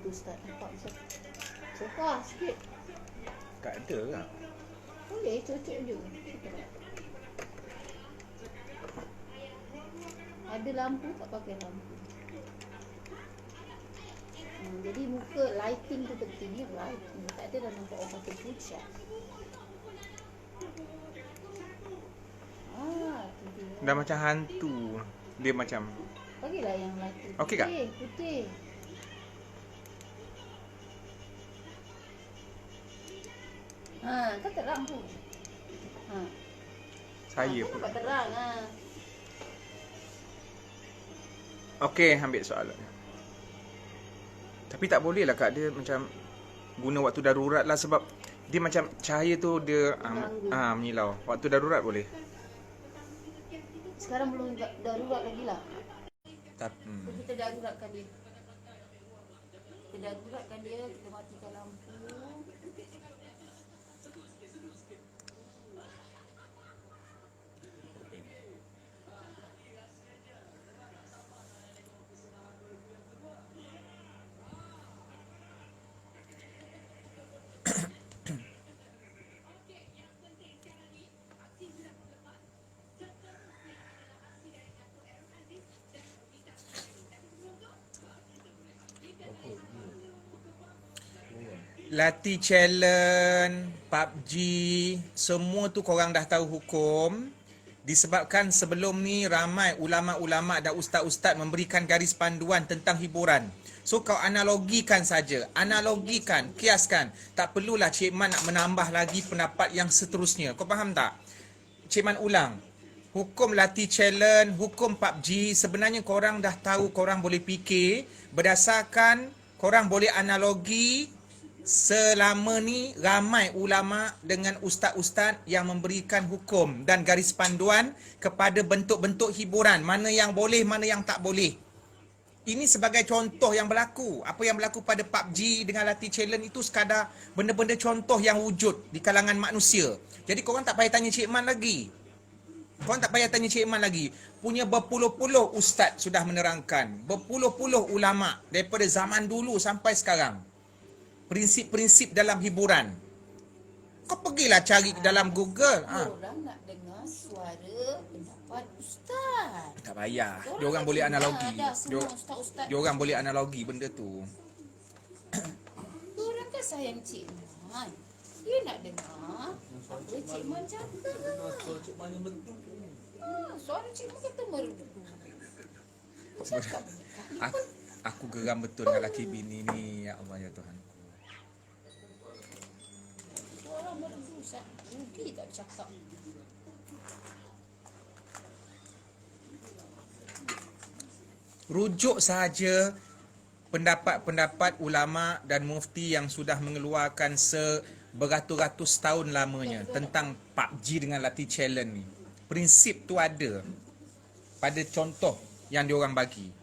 Ustaz. Nampak sofa sikit. Tak ada lah. Boleh, cocok je. Ada lampu tak pakai lampu. Jadi muka lighting tu penting ni, lighting. Tak ada dah nampak orang pakai pucat. Tu dia. Dah macam hantu. Dia macam Bagilah yang lighting. Okey tak? Putih. Kan terang tu. saya Kan pun. nampak terang. Okey, ambil soalan. Tapi tak boleh lah Kak, dia macam guna waktu darurat lah sebab dia macam cahaya tu dia menyilau. Waktu darurat boleh. Sekarang belum darurat lagi lah. Kita daruratkan dia. Kita matikan lampu. Lati challenge, PUBG, semua tu korang dah tahu hukum. Disebabkan sebelum ni ramai ulama-ulama dan ustaz-ustaz memberikan garis panduan tentang hiburan. So kau analogikan saja, kiaskan. Tak perlulah Cik Man nak menambah lagi pendapat yang seterusnya. Kau faham tak? Cik Man ulang. Hukum Lati challenge, hukum PUBG, sebenarnya korang dah tahu, korang boleh fikir berdasarkan korang boleh analogi. Selama ni ramai ulama dengan ustaz-ustaz yang memberikan hukum dan garis panduan kepada bentuk-bentuk hiburan. Mana yang boleh, mana yang tak boleh. Ini sebagai contoh yang berlaku. Apa yang berlaku pada PUBG dengan Lati challenge itu sekadar benda-benda contoh yang wujud di kalangan manusia. Jadi korang tak payah tanya Cik Man lagi. Punya berpuluh-puluh ustaz sudah menerangkan. Berpuluh-puluh ulama daripada zaman dulu sampai sekarang. Prinsip-prinsip dalam hiburan. Kau pergilah cari dalam Google. Orang nak dengar suara pendapat ustaz. Tak payah. Diorang boleh analogi. Diorang boleh analogi benda tu. Orang kan sayang Cik Man. Dia nak dengar apa Cik Man cakap. Suara Cik Man yang betul. Suara Cik Man kata merdu. Aku geram betul dengan laki bini ni. Ya Allah, ya Tuhan. Suara merdu Ustaz. Rugi tak bercakap. Rujuk saja pendapat-pendapat ulama dan mufti yang sudah mengeluarkan beratus-ratus tahun lamanya tentang PUBG dengan Lati challenge ni. Prinsip tu ada pada contoh yang diorang bagi.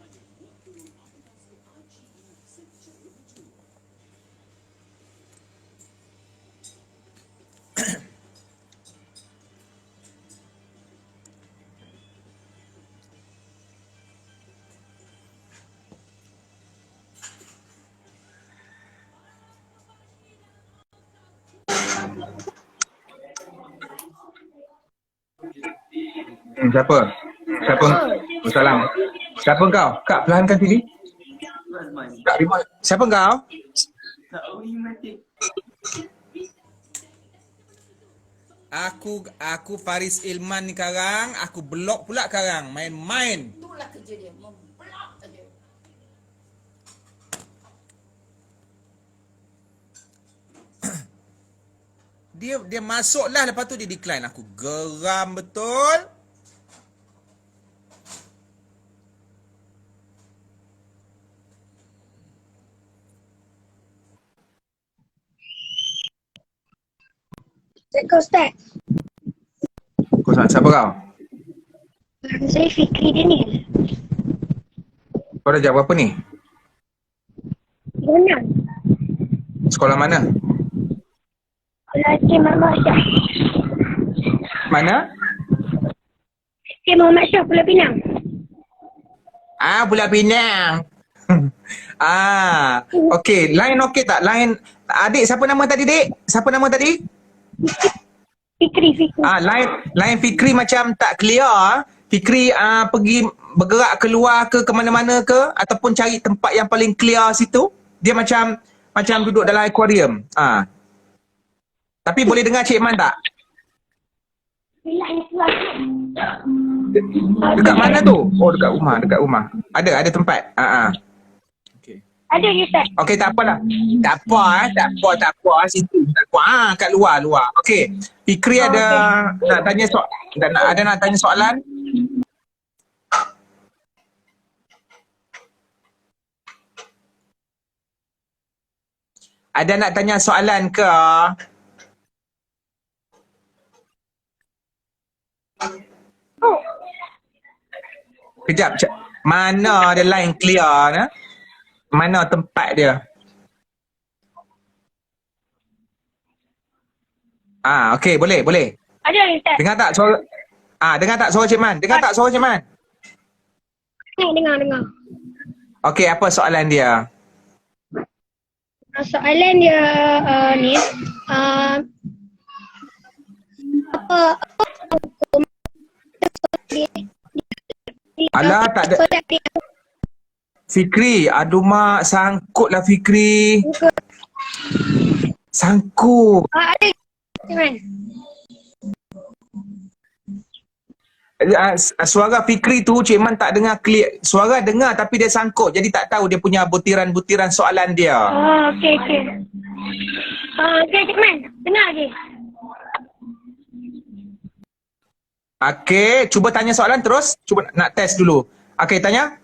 Siapa? Salam. Siapa kau? Kak, perlahankan sini. Kak, siapa kau? Aku Faris Ilman ni sekarang. Aku blok pula sekarang. Main-main. Itulah kerja dia. Memblok saja. Dia masuklah, lepas tu dia decline. Aku geram betul. Ustaz. Kau siapa kau? Saya Fikri Daniel. Kau dah jawab apa ni? Gunang. Sekolah mana? Sekolah Cik Muhammad Syah. Mana? Cik Muhammad Syah, Pulau Pinang. Pulau Pinang. Okey. Lain okey tak? Lain. Adik, siapa nama tadi, Dik? Siapa nama tadi? Fikri. Lain Fikri macam tak clear. Fikri pergi bergerak keluar ke mana-mana ke ataupun cari tempat yang paling clear situ. Dia macam duduk dalam akuarium. Tapi boleh dengar Cik Man tak? Dekat mana tu? Oh, dekat rumah. Ada tempat. Okey. Ada Ustaz. Okey, tak apalah. Tak apa situ. Tak apa. Kat luar. Okey. Fikri ada nak tanya nak tanya soalan? Ada nak tanya soalan ke? Kejap. Mana ada line clear ni? Mana tempat dia? Okey, boleh. Ada Ustaz. Dengar tak suara? Dengar tak suara Cik Man? Dengar. Okey, apa soalan dia? Soalan dia ni apa hukum Alah, tak ada. Fikri, aduh mak, sangkut lah Fikri. Sangkut. Ada kan? Suara Fikri tu Cik Man tak dengar clear. Suara dengar tapi dia sangkut. Jadi tak tahu dia punya butiran-butiran soalan dia. Okey. Okey Cik Man, dengar je. Okey, cuba tanya soalan terus. Cuba nak test dulu. Okey, tanya.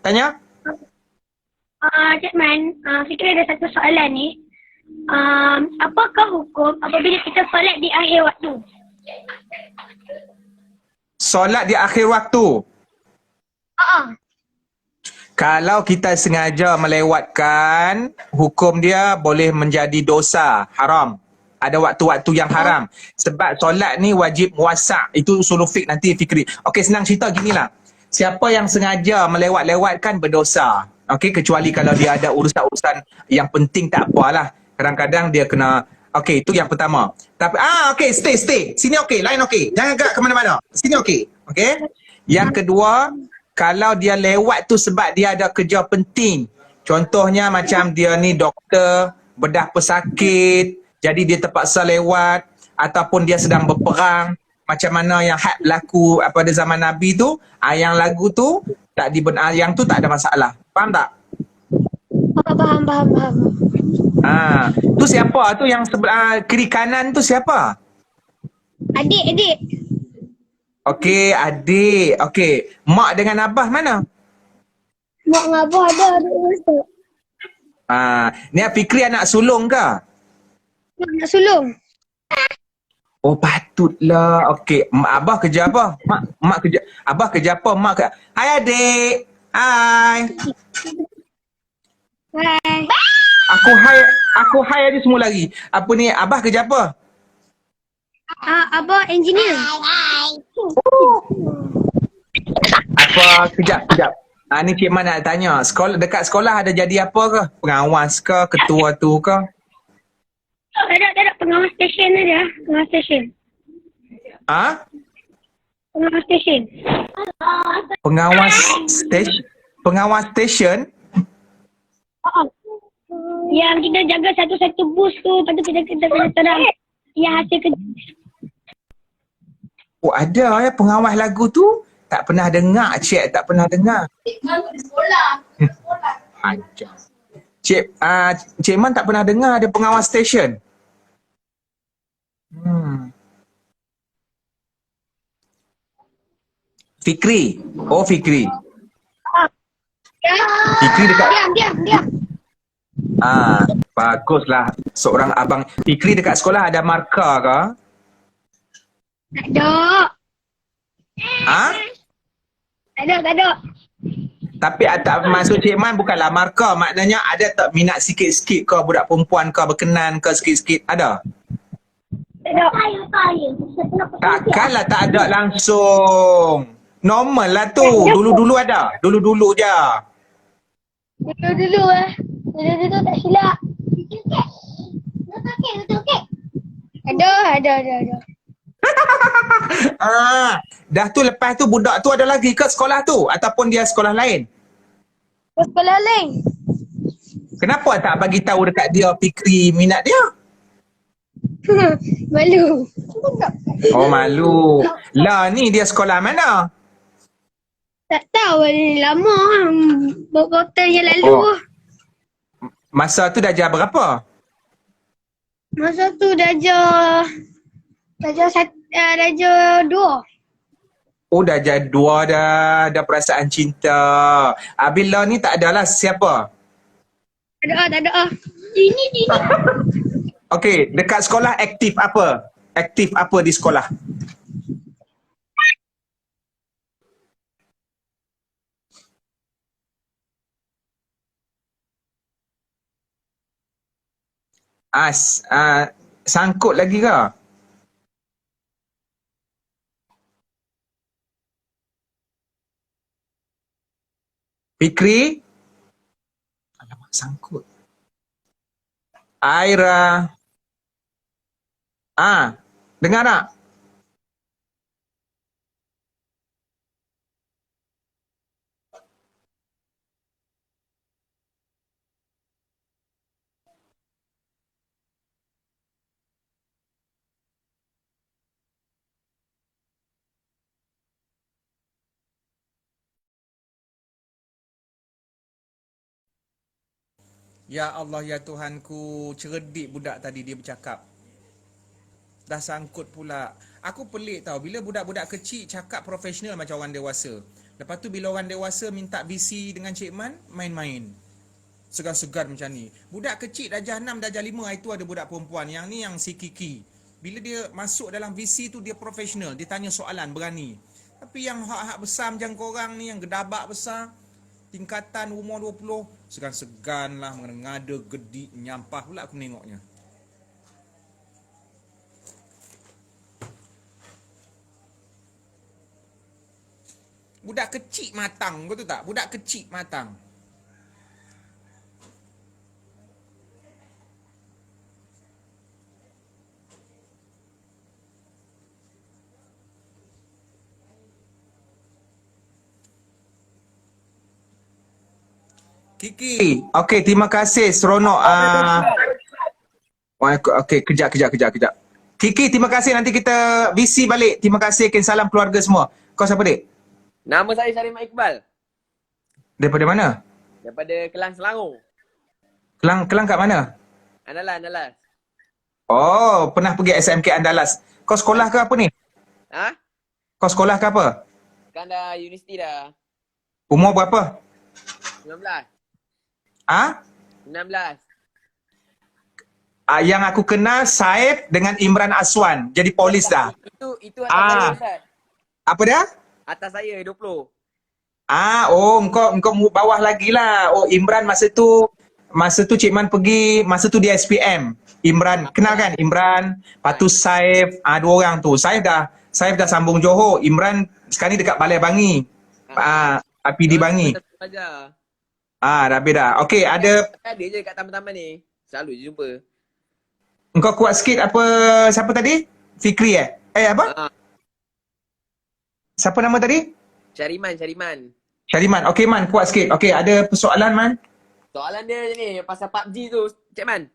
Cik Man, Fikri ada satu soalan ni. Apakah hukum apabila kita solat di akhir waktu? Solat di akhir waktu. Kalau kita sengaja melewatkan, hukum dia boleh menjadi dosa, haram. Ada waktu-waktu yang haram. Sebab solat ni wajib muasa'. Itu usul fiqh nanti Fikri. Okey, senang cerita ginilah. Siapa yang sengaja melewat-lewatkan berdosa. Okey, kecuali kalau dia ada urusan-urusan yang penting tak apalah. Kadang-kadang dia kena. Okey, itu yang pertama. Tapi okey, stay. Sini okey, lain okey. Jangan gerak ke mana-mana. Sini okey. Okey. Yang kedua, kalau dia lewat tu sebab dia ada kerja penting. Contohnya macam dia ni doktor, bedah pesakit, jadi dia terpaksa lewat, ataupun dia sedang berperang, macam mana yang had berlaku pada zaman Nabi tu, yang lagu tu tak yang tu tak ada masalah. Faham tak? Faham. Tu siapa tu yang sebelah kiri kanan tu siapa? Adik. Okey, adik. Okey, mak dengan abah mana? Mak dengan abah ada Ustaz. Ni Fikri anak sulung ke? Nak sulung. Oh, patutlah. Okey, abah kerja apa? Mak kerja. Abah kerja apa? Mak kerja. Hai adik. Hai. Aku hai aja semua lagi. Apa ni? Abah kerja apa? Abah engineer. Apa? Kejap. Ni Cik Man nak tanya. Dekat sekolah ada jadi apa ke? Pengawas ke? Ketua tu ke? Ada pengawas stesen ada. Pengawas stesen. Pengawas stesen. Pengawas stesen? Yang kita jaga satu-satu bus tu, lepas tu kita kena terang yang hasil kerja. Oh, ada ya pengawas lagu tu? Tak pernah dengar, Cik. Tak pernah dengar. Cik Man di sekolah. Ajar. Cik Man tak pernah dengar ada pengawas stesen. Fikri. Oh, Fikri. Fikri dekat. Diam. Baguslah. Seorang abang. Fikri dekat sekolah ada markah ke? Tak ada. Tak ada. Tapi tak masuk Cik Man bukanlah markah. Maknanya ada tak minat sikit-sikit ke budak perempuan ke berkenan ke sikit-sikit? Ada? Tak ada. Takkanlah tak ada langsung. Normal lah tu. Dulu-dulu ada. Dulu-dulu je. Dulu Dulu tak silap. Ada. Dah tu lepas tu budak tu ada lagi ke sekolah tu ataupun dia sekolah lain? Ke sekolah lain. Kenapa tak bagi tahu dekat dia Fikri minat dia? Malu. Oh malu. Lah ni dia sekolah mana? Tak tahu ni lama. Beberapa tahun yang lalu. Oh. Masa tu darjah berapa? Masa tu darjah 2. Oh darjah 2 dah perasaan cinta. Bila ni tak adalah siapa? Tak ada. Ini. Okey, dekat sekolah aktif apa? Aktif apa di sekolah? Sangkut lagi ke? Fikri? Alamak, sangkut. Aira. Dengar tak? Ya Allah, ya Tuhanku, cerdik budak tadi dia bercakap. Dah sangkut pula. Aku pelik tau, bila budak-budak kecil cakap profesional macam orang dewasa. Lepas tu bila orang dewasa minta VC dengan Cik Man, main-main. Segan-segan macam ni. Budak kecil darjah 6, darjah 5, itu ada budak perempuan. Yang ni yang si Kiki. Bila dia masuk dalam VC tu dia profesional, dia tanya soalan, berani. Tapi yang hak-hak besar macam korang ni, yang gedabak besar, tingkatan umur 20, segan-segan lah, mengada gedik, nyampah pula aku menengoknya. Budak kecil matang, betul tak? Budak kecil matang. Kiki, okey, terima kasih seronok. Okey, kejap. Kiki, terima kasih, nanti kita VC balik. Terima kasih, salam keluarga semua. Kau siapa, Dik? Nama saya Syariman Iqbal. Daripada mana? Daripada Kelang, Selangor. Kelang kat mana? Andalas. Oh, pernah pergi SMK Andalas. Kau sekolah ke apa ni? Ha? Kau sekolah ke apa? Kan dah universiti dah. Umur berapa? 19. 16. Yang aku kenal Saib dengan Imran Aswan. Jadi polis dah. Itu atas saya, Ustaz. Apa dia? Atas saya 20. Engkau bawah lagi lah. Oh, Imran masa tu Cik Man pergi, masa tu dia SPM. Imran, kenal kan Imran? Lepas tu Saif, 2 orang tu. Saif dah sambung Johor. Imran sekarang ni dekat Balai Bangi. IPD Bangi. Dah habis dah. Okey, ada je kat taman-taman ni. Selalu je jumpa. Engkau kuat sikit apa, siapa tadi? Fikri apa? Siapa nama tadi? Syariman. Okey Man, kuat sikit. Okey, ada persoalan Man? Soalan dia ni pasal PUBG tu, Cik Man.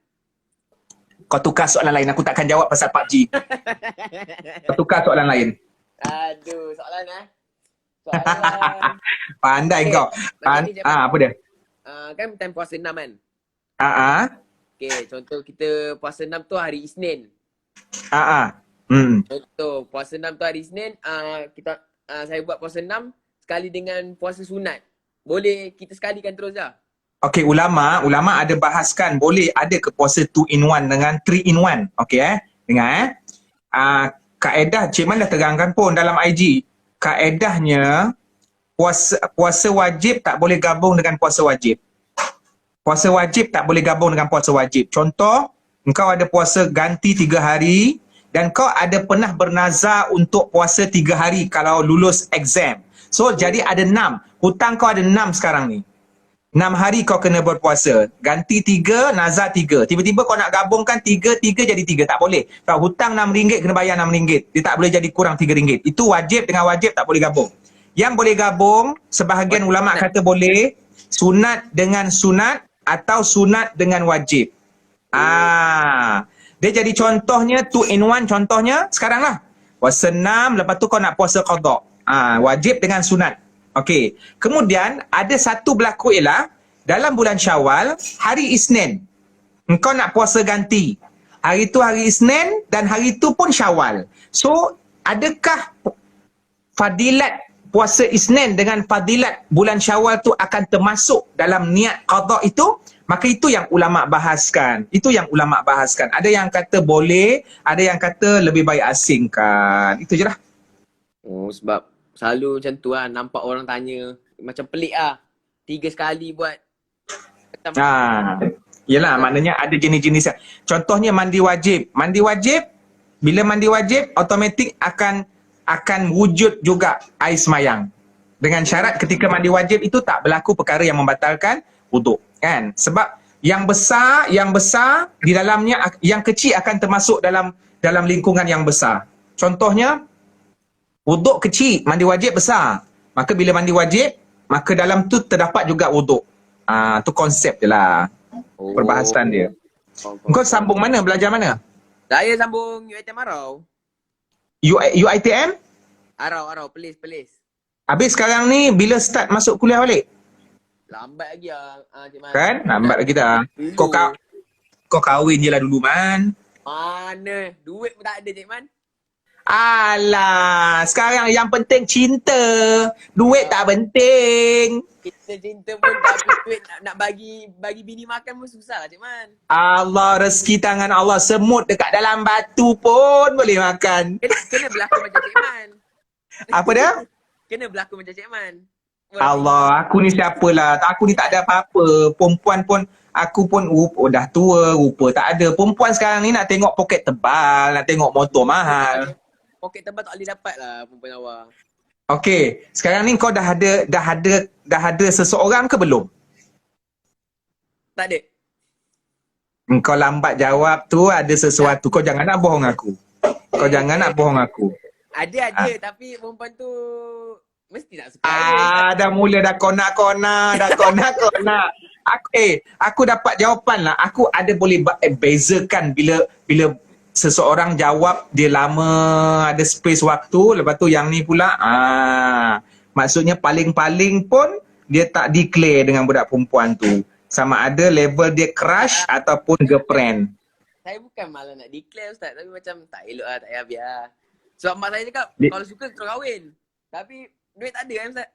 Kau tukar soalan lain, aku takkan jawab pasal PUBG. Kau tukar soalan lain. Aduh, soalan. Pandai kau. Apa dia? Kan time puasa 6 kan? Okay, contoh kita puasa 6 tu hari Isnin. Contoh puasa 6 tu hari Isnin, saya buat puasa 6 sekali dengan puasa sunat. Boleh kita sekalikan terus dah? Okey, ulama ada bahaskan boleh ada ke puasa 2 in 1 dengan 3 in 1. Okey dengar kaedah Cik Man dah terangkan pun dalam IG. Kaedahnya puasa wajib tak boleh gabung dengan puasa wajib. Puasa wajib tak boleh gabung dengan puasa wajib. Contoh, engkau ada puasa ganti 3 hari dan kau ada pernah bernazar untuk puasa 3 hari kalau lulus exam. So jadi ada 6. Hutang kau ada 6 sekarang ni. 6 hari kau kena berpuasa. Ganti 3, nazar 3. Tiba-tiba kau nak gabungkan 3 jadi 3. Tak boleh. Kalau hutang RM6 kena bayar RM6. Dia tak boleh jadi kurang RM3. Itu wajib dengan wajib tak boleh gabung. Yang boleh gabung, sebahagian ulama kata boleh sunat dengan sunat atau sunat dengan wajib. Dia jadi contohnya 2 in 1 contohnya sekarang lah. Puasa 6, lepas tu kau nak puasa qada. Wajib dengan sunat. Okey. Kemudian ada satu berlaku ialah dalam bulan Syawal, hari Isnin. Engkau nak puasa ganti. Hari tu hari Isnin dan hari tu pun Syawal. So, adakah fadilat puasa Isnin dengan fadilat bulan Syawal tu akan termasuk dalam niat qada itu? Maka itu yang ulama bahaskan. Itu yang ulama bahaskan. Ada yang kata boleh, ada yang kata lebih baik asingkan. Itu je lah. Oh, sebab selalu macam tu lah. Nampak orang tanya. Macam pelik lah. 3 sekali buat. Yelah, maknanya ada jenis-jenis. Contohnya mandi wajib. Mandi wajib, bila mandi wajib, automatik akan wujud juga air semayang. Dengan syarat ketika mandi wajib itu tak berlaku perkara yang membatalkan wuduk. Kan? Sebab yang besar di dalamnya, yang kecil akan termasuk dalam lingkungan yang besar. Contohnya, wuduk kecil, mandi wajib besar. Maka bila mandi wajib, maka dalam tu terdapat juga wuduk. Tu konsep je lah. Perbahasan dia. Kau sambung mana? Belajar mana? Saya sambung UiTM Arau. UiTM? Arau, pelis. Habis sekarang ni, bila start masuk kuliah balik? Lambat lagi lah. Cik Man. Kan? Lambat lagi dah. Kau kahwin je lah dulu, Man. Mana? Duit pun tak ada, Cik Man. Alah, sekarang yang penting cinta. Duit tak penting. Kita cinta pun tak ada duit nak bagi bini makan pun susah, Cik Man. Allah, rezeki tangan Allah. Semut dekat dalam batu pun boleh makan. Kena berlaku macam Cik Man. Apa dia? Kena berlaku macam Cik Man. Allah, aku ni siapalah. Aku ni tak ada apa-apa. Perempuan pun, aku pun dah tua, rupa tak ada. Perempuan sekarang ni nak tengok poket tebal, nak tengok motor mahal. Poket tebal tak boleh dapat lah perempuan awak. Okey, sekarang ni kau dah ada seseorang ke belum? Tak ada. Kau lambat jawab tu ada sesuatu. Kau jangan nak bohong aku. Ada, tapi perempuan tu mesti tak suka. Dah mula dah konak-konak. Aku dapat jawapan lah. Aku ada boleh bezakan bila seseorang jawab dia lama, ada space waktu, lepas tu yang ni pula maksudnya paling-paling pun dia tak declare dengan budak perempuan tu. Sama ada level dia crush ataupun girlfriend. Saya bukan malah nak declare Ustaz, tapi macam tak elok lah, tak payah biar. Sebab mak saya cakap kalau suka terus kahwin. Tapi duit tak ada kan Ustaz?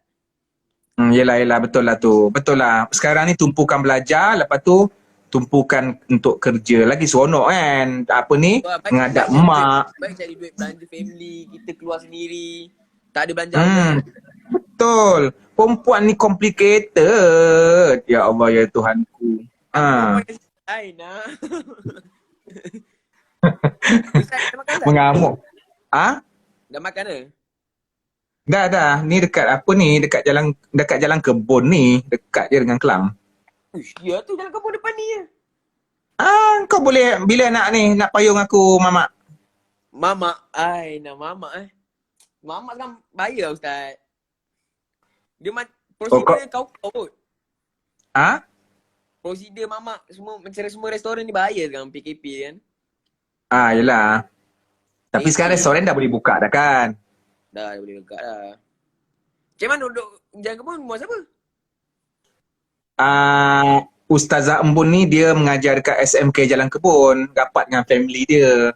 Yelah, betul lah tu. Betul lah. Sekarang ni tumpukan belajar, lepas tu tumpukan untuk kerja. Lagi seronok kan. Apa ni? Mengadap mak. Baik cari duit belanja family, kita keluar sendiri. Tak ada belanja apa. Betul. Perempuan ni complicated. Ya Allah, ya Tuhanku. Hai nak. Ustaz, dah makan tak? Mengamuk. Dah makan ke? Dah. Ni dekat apa ni? Dekat jalan kebun ni. Dekat je dengan Kelang. Uish, ya tu dalam kampung depan ni je. Kau boleh bila nak payung aku, Mamak? Mamak. Nak mamak Mamak kan bayar Ustaz. Dia prosedur dia kau kot. Prosedur mamak semua restoran ni bayar sekarang PKP kan. Yelah. Tapi sekarang restoran dah boleh buka dah kan? Dah boleh buka dah. Cik Man duduk jalan kebun rumah siapa? Ustazah Embun ni dia mengajar dekat SMK Jalan Kebun, rapat dengan family dia.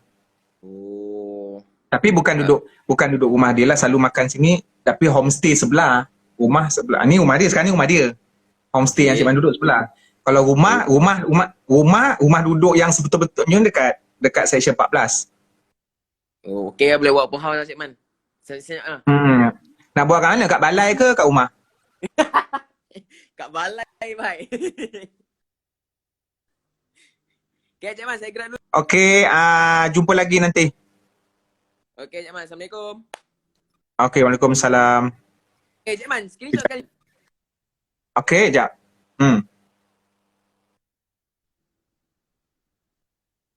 Oh. Tapi bukan duduk rumah dia lah, selalu makan sini, tapi homestay sebelah. Rumah sebelah. Ni rumah dia, sekarang ni rumah dia. Homestay yang Cik Man duduk sebelah. Kalau rumah duduk yang sebetul-betulnya dekat section 14. Oh, okey lah boleh buat open house lah Cik Man. Senyap lah. Nak buat kat mana? Kat balai ke kat rumah? Kat balai baik. Okay Cik Man, saya gerak dulu. Okey, jumpa lagi nanti. Okay Cik Man, Assalamualaikum. Okey, Waalaikumsalam. Okay Cik Man, screenshot sekali. Okey, jap. Hmm.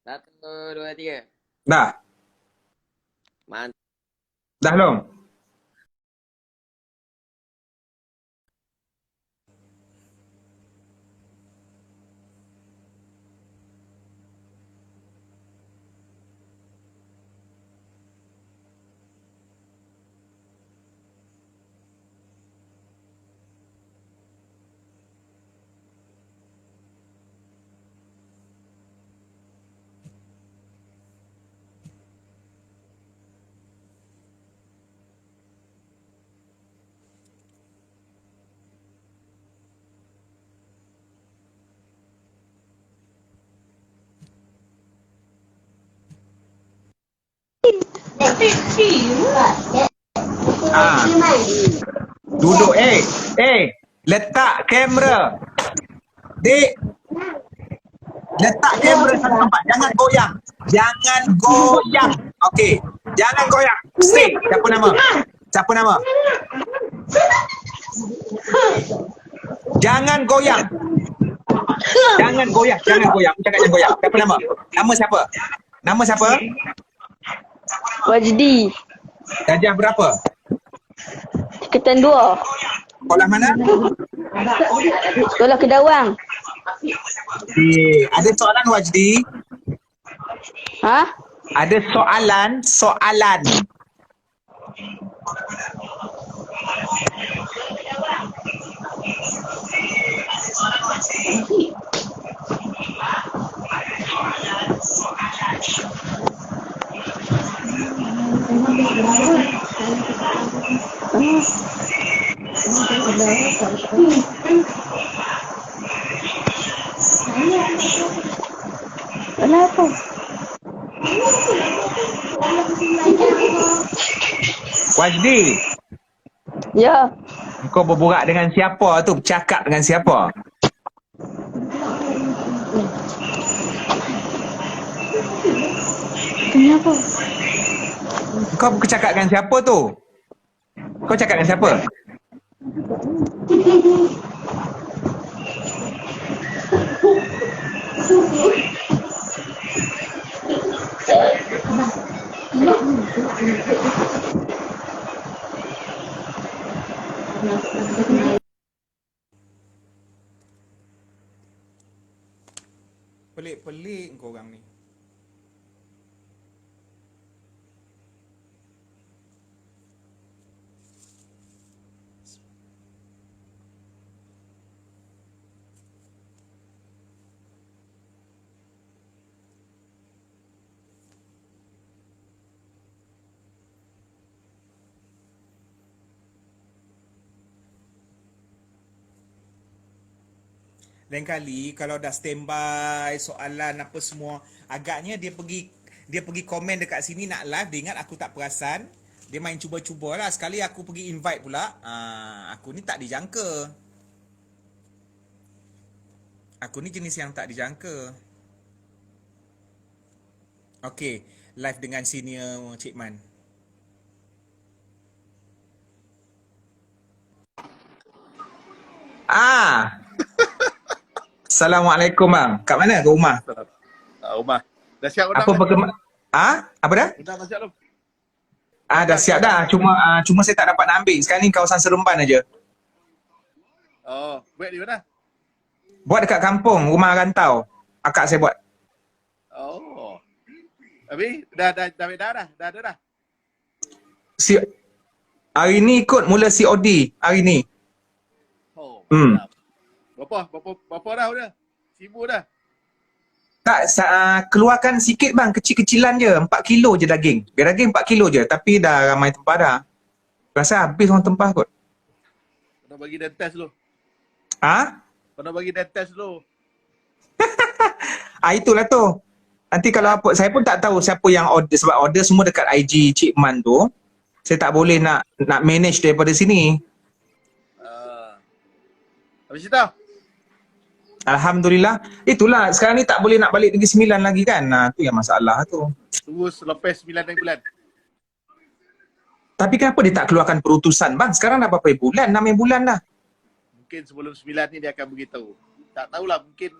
1, 2, 3. Dah. Mantap. Dah belum? Ah. Duduk. Letak kamera. Dik. Letak kamera satu tempat. Jangan goyang. Jangan goyang. Okey. Jangan goyang. Stay. Siapa nama? Siapa nama? Jangan goyang. Jangan goyang. Jangan goyang. Cakap jangan goyang. Siapa nama? Nama siapa? Nama siapa? Wajdi. Darjah berapa? Tingkatan 2. Sekolah mana? Sekolah Kedawang. Okey. Ada soalan Wajdi? Ha? Ada soalan. Kenapa? Wajdi, Ya. kau berborak dengan siapa tu? Bercakap dengan siapa? Kenapa? Kau bercakap dengan siapa tu? Kau cakap dengan siapa? Pelik-pelik kau orang ni. Lain kali kalau dah standby soalan apa semua, agaknya dia pergi komen dekat sini nak live, dia ingat aku tak perasan. Dia main cuba-cuba lah. Sekali aku pergi invite pula. Aku ni tak dijangka. Aku ni jenis yang tak dijangka. Okey, live dengan senior Cik Man. Assalamualaikum bang. Kat mana? Ke rumah? Rumah. Dah siap Apa perkembangan? Apa dah? Dah siap belum? Dah siap dah. Cuma saya tak dapat nak ambil. Sekarang ni kawasan Seremban aja. Oh, buat di mana? Buat dekat kampung, rumah rantau. Akak saya buat. Oh. Habis dah ambil dah. Dah ada dah. Hari ni ikut mula COD hari ni. Oh. Hmm. Berapa dah udah? 1,000 dah. Tak, keluarkan sikit bang, kecil-kecilan je. 4 kilo je daging. Biar daging 4 kilo je. Tapi dah ramai tempah dah. Rasa habis orang tempah kot. Kena bagi dan test dulu. Ha? Kena bagi dan test dulu. Itulah tu. Nanti kalau apa, saya pun tak tahu siapa yang order. Sebab order semua dekat IG Cik Man tu. Saya tak boleh nak manage daripada sini. Habis itu? Alhamdulillah. Itulah, sekarang ni tak boleh nak balik Negeri Sembilan lagi kan. Tu yang masalah tu. Terus selepas 9 bulan. Tapi kenapa dia tak keluarkan perutusan bang? Sekarang dah berapa bulan? 6 bulan dah. Mungkin sebelum 9 ni dia akan beritahu. Tak tahulah, mungkin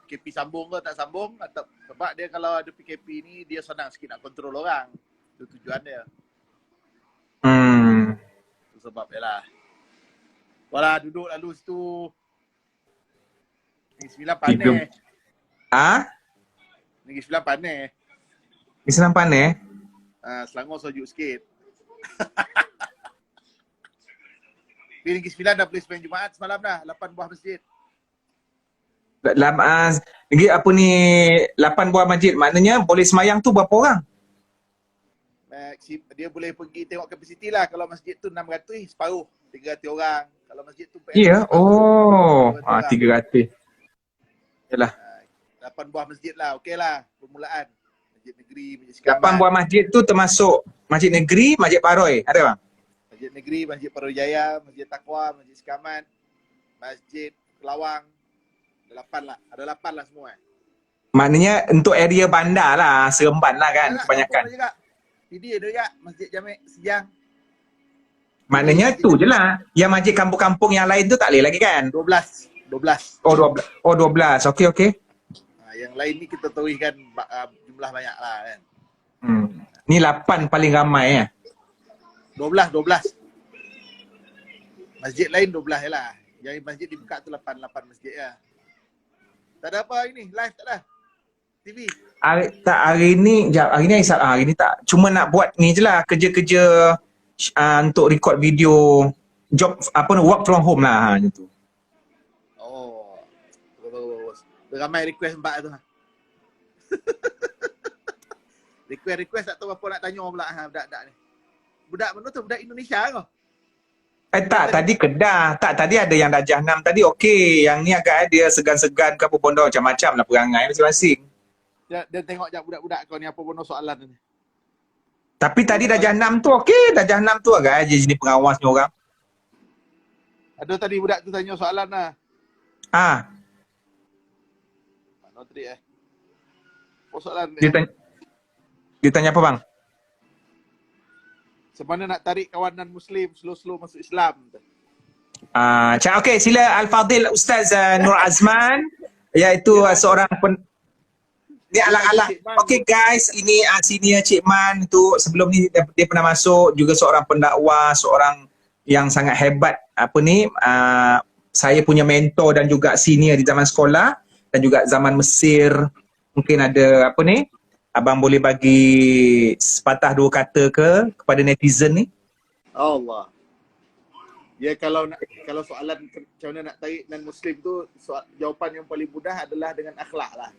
PKP sambung ke tak sambung, atau sebab dia kalau ada PKP ni dia senang sikit nak kontrol orang. Itu tujuan dia. Itu sebab dia lah. Walah, duduk lalu situ. Negeri Sembilan pandai. Negeri Sembilan pandai. Di Senang Panai? Selangor sejuk sikit. Di Negeri Sembilan dah boleh sembahyang Jumaat semalam dah. 8 buah masjid. Negeri apa ni 8 buah masjid, maknanya boleh semayang tu berapa orang? Dia boleh pergi tengok kapasiti lah. Kalau masjid tu 600, separuh 300 orang. Kalau masjid tu Ya, oh, 300. Yalah. 8 buah masjid lah, okey lah permulaan. Masjid negeri, masjid sekamat. 8 buah masjid tu termasuk masjid negeri, masjid Paroi, ada bang? Masjid negeri, masjid Parujaya, masjid Taqwa, masjid Sekamat, masjid Kelawang. Ada 8 lah, ada 8 lah semua. Maknanya untuk area bandar lah, Seremban lah kan kebanyakan. Ini ada juga masjid Jamek Sejang. Maknanya tu je lah. Yang masjid kampung-kampung yang lain tu tak boleh lagi kan? 12. Oh 12. Oh 12. Okey. Yang lain ni kita tahuikan jumlah banyak lah kan. Ni 8 paling ramai ya. 12. Masjid lain 12 je lah. Yang masjid dibuka tu 8 masjid ya. Tak ada apa hari ni? Live tak ada? TV? Hari ni tak. Cuma nak buat ni je lah, kerja-kerja untuk record video, job work from home lah macam tu. Oh. Bagus. Ramai request mbak tu. request tak tahu apa nak tanya pula budak-budak ni. Budak mana tu? Budak Indonesia ke? Tadi Kedah. Tadi ada yang Darjah 6 tadi okey. Yang ni agak dia segan-segan ke apa pun dah macam-macam lah perangai masing-masing. Dia tengok je budak-budak kau ni apa pun soalan ni. Tapi tadi Darjah 6 tu okey. Darjah 6 tu agak je jenis pengawas ni orang. Ada tadi budak tu tanya soalan lah. Mana tadi apa soalan ni? Dia tanya apa bang? Semana nak tarik kawanan Muslim slow-slow masuk Islam? Okey, sila Al-Fadil Ustaz Nur Azman, iaitu seorang ni alang-alang. Okey guys, ini senior Cik Man tu, sebelum ni dia pernah masuk, juga seorang pendakwah, seorang yang sangat hebat saya punya mentor dan juga senior di zaman sekolah dan juga zaman Mesir. Mungkin ada abang boleh bagi sepatah dua kata kepada netizen ni? Allah. Ya, kalau soalan macam mana nak tarik non Muslim tu, jawapan yang paling mudah adalah dengan akhlak lah.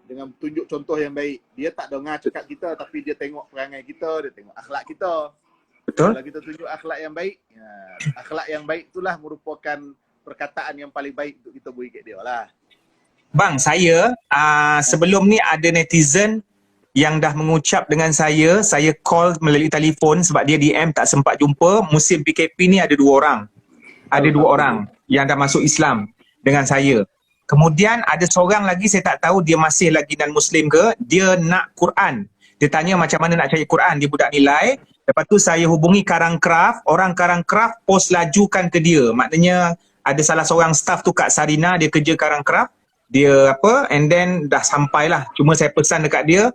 Dengan tunjuk contoh yang baik. Dia tak dengar cakap kita, tapi dia tengok perangai kita, dia tengok akhlak kita. Betul. Kalau kita tunjuk akhlak yang baik, akhlak yang baik itulah merupakan perkataan yang paling baik untuk kita beri kat dia lah. Bang, saya sebelum ni ada netizen yang dah mengucap dengan saya call melalui telefon sebab dia DM tak sempat jumpa. Musim PKP ni ada 2 orang. Ada 2 orang yang dah masuk Islam dengan saya. Kemudian ada seorang lagi, saya tak tahu dia masih lagi non-Muslim ke, dia nak Quran. Dia tanya macam mana nak cari Quran, dia budak nilai. Lepas tu saya hubungi Karangcraft, orang Karangcraft post lajukan ke dia. Maknanya ada salah seorang staff tu kat Sarina, dia kerja Karangcraft. Dia and then dah sampailah. Cuma saya pesan dekat dia,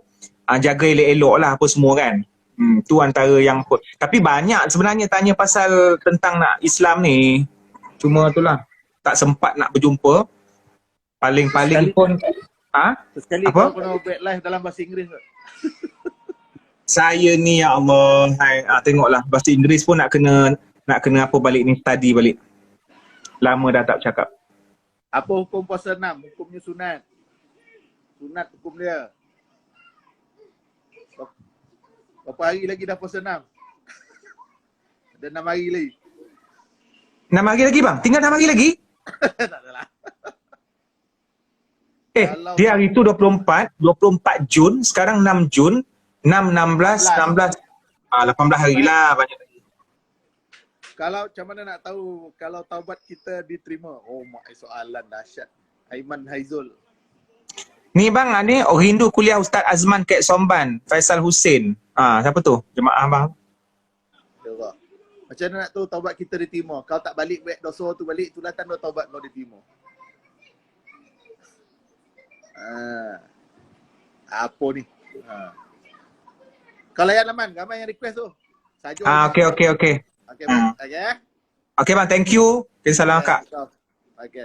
jaga elok-elok lah apa semua kan. Tu antara yang tapi banyak sebenarnya tanya pasal tentang nak Islam ni. Cuma itulah, tak sempat nak berjumpa. Paling-paling pun Sekali kau kena buat live dalam bahasa Inggeris tak? Saya ni ya Allah, tengoklah bahasa Inggeris pun nak kena apa balik ni, study balik. Lama dah tak cakap. Apa hukum puasa 6? Hukumnya sunat. Sunat hukum dia. Berapa hari lagi dah puasa 6? Ada 6 hari lagi. 6 hari lagi bang? Tinggal 6 hari lagi? Tak adalah. Dia hari tu 24 Jun, sekarang 6 Jun, 6, 16, 18 hari lah banyak. Kalau macam mana nak tahu kalau taubat kita diterima? Oh, soalan dahsyat. Aiman Haizul. Ni bang, ni rindu kuliah Ustaz Azman Kek Somban, Faisal Hussein. Siapa tu? Jemaah bang. Allah. Macam mana nak tahu taubat kita diterima? Kau tak balik buat dosa tu balik, itulah tanda taubat kau diterima. Apa ni? Kau layan Aman, ramai yang request tu. Saja. Okey. Okey, bang. Okey. Okey bang, thank you. Okay, salam kak. Okey.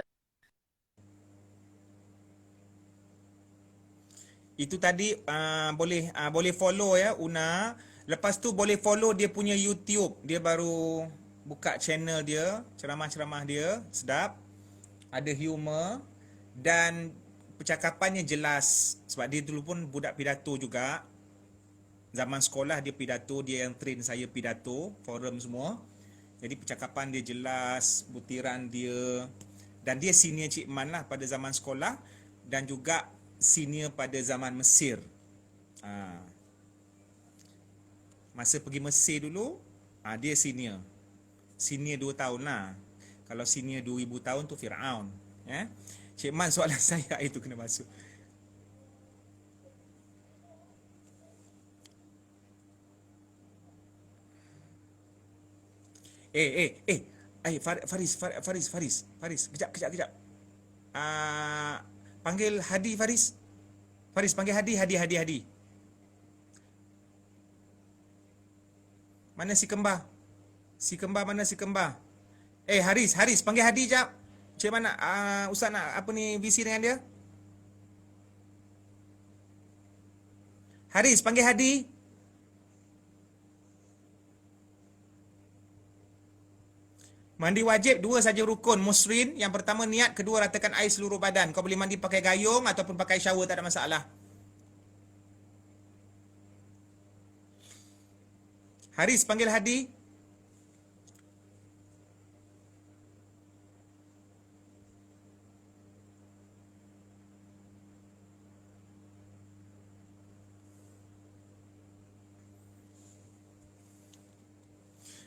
Itu tadi boleh follow ya Una. Lepas tu boleh follow dia punya YouTube. Dia baru buka channel dia, ceramah-ceramah dia sedap. Ada humor dan percakapannya jelas sebab dia dulu pun budak pidato juga. Zaman sekolah dia pidato, dia yang train saya pidato, forum semua. Jadi percakapan dia jelas, butiran dia, dan dia senior Cik Man lah pada zaman sekolah dan juga senior pada zaman Mesir. Masa pergi Mesir dulu, dia senior. Senior 2 tahun lah. Kalau senior 2000 tahun tu Fir'aun. Cik Man, soalan saya itu kena masuk. Faris. Kejap. Panggil Hadi, Faris. Faris, panggil Hadi. Mana si kembar? Mana si kembar? Haris, panggil Hadi jap. Cik mana Ustaz nak apa ni visi dengan dia? Haris, panggil Hadi. Mandi wajib 2 saja rukun musrin. Yang pertama niat, kedua ratakan air seluruh badan. Kau boleh mandi pakai gayung ataupun pakai shower, tak ada masalah. Haris, panggil Hadi.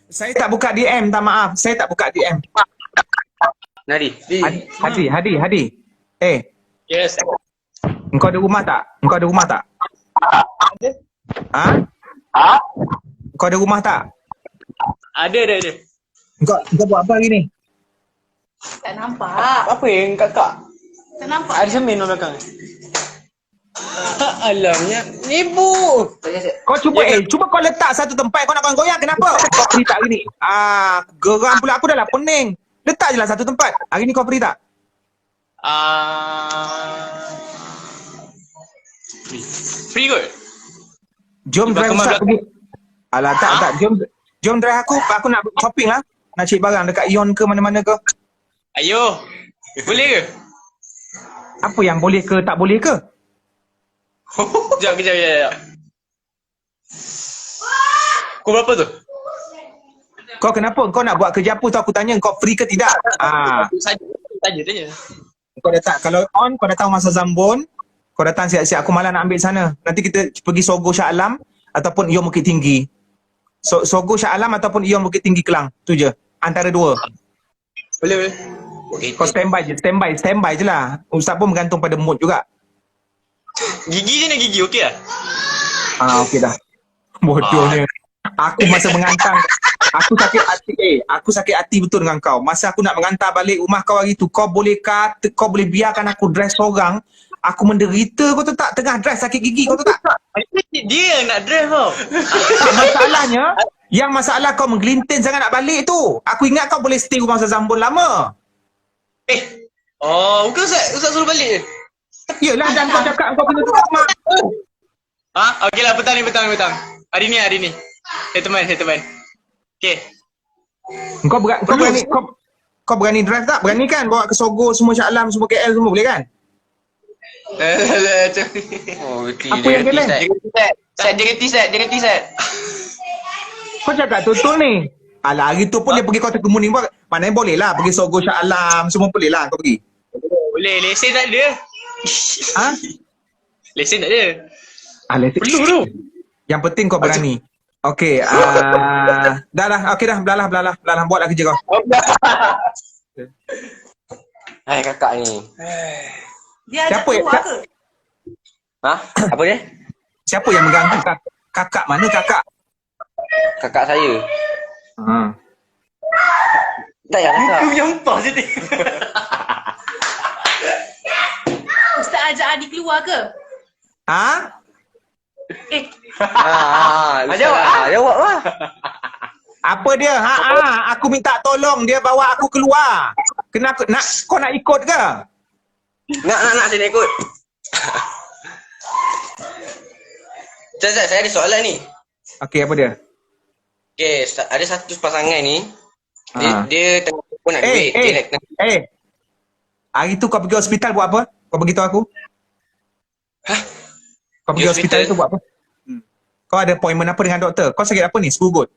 Saya tak buka DM, tak maaf. Saya tak buka DM. Nadi. Hadi. Yes. Engkau ada rumah tak? Ada. Engkau ada rumah tak? Ada. Engkau buat apa hari ni? Tak nampak. Apa yang kakak? Tak nampak. Ada cermin dalam belakang. Alamnya. Ibu. Kau cuba kau letak satu tempat, kau nak goyang kenapa? Kau free tak hari ni? Geram pula aku dah lah pening. Letak je lah satu tempat. Hari ni kau free tak? Free kot. Jom drive Ustaz pergi. Alah tak. Jom drive aku nak shopping lah. Nak cari barang dekat Ion ke mana-mana ke. Ayo. Boleh ke? Apa yang boleh ke tak boleh ke? Kejap. Kau berapa tu? Kau kenapa? Kau nak buat kerja apa tu aku tanya kau free ke tidak? Tanya. Kau datang, kalau on kau datang masa Zambon, kau datang siap-siap, aku malah nak ambil sana. Nanti kita pergi Sogo Shah Alam ataupun Ion Bukit Tinggi. Sogo Shah Alam ataupun Ion Bukit Tinggi Kelang. Tu je. Antara dua. Boleh. Okay. Kau standby je lah. Ustaz pun bergantung pada mood juga. Gigi okey lah? Okey dah. Bodohnya. Aku masa mengantar, aku sakit hati betul dengan kau. Masa aku nak mengantar balik rumah kau hari tu, kau boleh biarkan aku drive seorang. Aku menderita, kau tahu tak? Tengah drive sakit gigi, kau tahu tak? Dia yang nak drive tau. Masalah kau menggelintin sangat nak balik tu. Aku ingat kau boleh stay rumah Ustaz Zambon lama. Bukan Ustaz suruh balik je. Yelah, dan kau cakap kau kena tukar rumah. Okey lah, petang ni. Hari ni. Settlement. Okey. Kau berani drive tak? Berani kan? Bawa ke Sogo semua, Shah Alam semua, KL semua, boleh kan? Apa yang geleng? Jaga T-set. Kau cakap betul ni. Alah, hari tu pun dia pergi Kota Kemuning pun. Maknanya boleh lah. Pergi Sogo Shah Alam semua boleh lah kau pergi. Boleh, lesen tak ada. Lesen tak ada. Lesen perlu. Yang penting kau berani. Okey, dah lah. Okey dah, belah. Buatlah kerja kau. Hai kakak ni. Dia ajak keluar ke? Apa dia? Siapa yang mengganggu kakak? Mana kakak? Kakak saya. Tak payah tak. Aku menyampah je dia. Ustaz ajak adik keluar ke? Ha? Jawab lah. Apa dia? Aku minta tolong dia bawa aku keluar. Kenapa kau nak ikut ke? Nak saya nak ikut. Ustaz, saya ada soalan ni. Okey, apa dia? Okay, ada satu pasangan ni. Dia tengah pun nak duit. Hari tu kau pergi hospital buat apa? Kau beritahu aku. Hah? Kau pergi hospital tu buat apa? Kau ada appointment apa dengan doktor? Kau sakit apa ni? Serugut?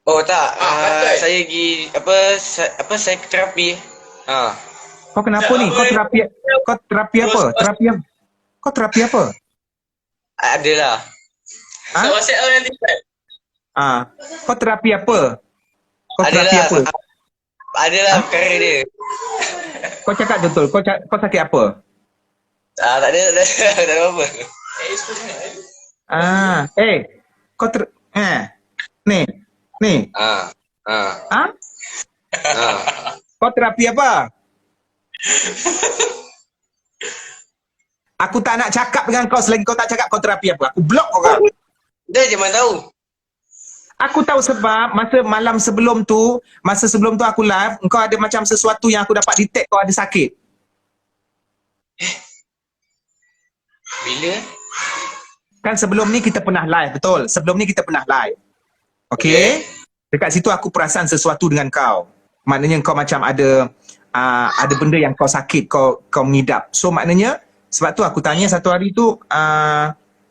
Oh tak, saya pergi saya ke terapi. Kau kenapa ni? Kau terapi apa? Kau terapi apa? Adalah. WhatsApp awak nanti. Kau terapi apa? Kau terapi apa? Adalah perkara dia. Kau cakap betul. Kau sakit apa? Tak ada apa-apa. Kau Ni. Kau terapi apa? Aku tak nak cakap dengan kau selagi kau tak cakap kau terapi apa. Aku block kau kan. Dia je mana tahu. Aku tahu sebab masa sebelum tu aku live, engkau ada macam sesuatu yang aku dapat detect kau ada sakit. Bila? Kan sebelum ni kita pernah live, betul? Sebelum ni kita pernah live. Okey? Dekat situ aku perasan sesuatu dengan kau. Maknanya kau macam ada benda yang kau sakit, kau mengidap. So maknanya sebab tu aku tanya satu hari tu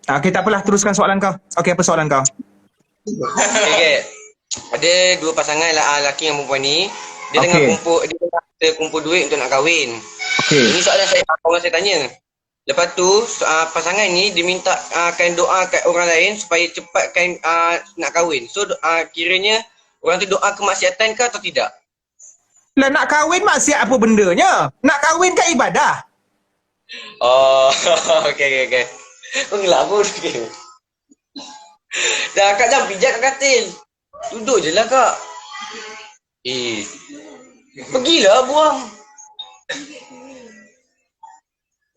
okey, tak apalah, teruskan soalan kau. Okey, apa soalan kau? Okay. Ada dua pasangan lelaki dan perempuan ni. Dia tengah kumpul duit untuk nak kahwin. Okey. Ini soalan saya tanya. Lepas tu pasangan ni dia minta kan doa kat orang lain supaya cepatkan nak kahwin. So kiranya orang tu doa kemaksiatan ke atau tidak? Lah nak kahwin maksiat apa bendanya? Nak kahwin kan ibadah. Oh, okey. Kau ngelak pun. Okay. Dah, Kak jangan pijak kat katil. Duduk je lah, Kak. Pergilah buang.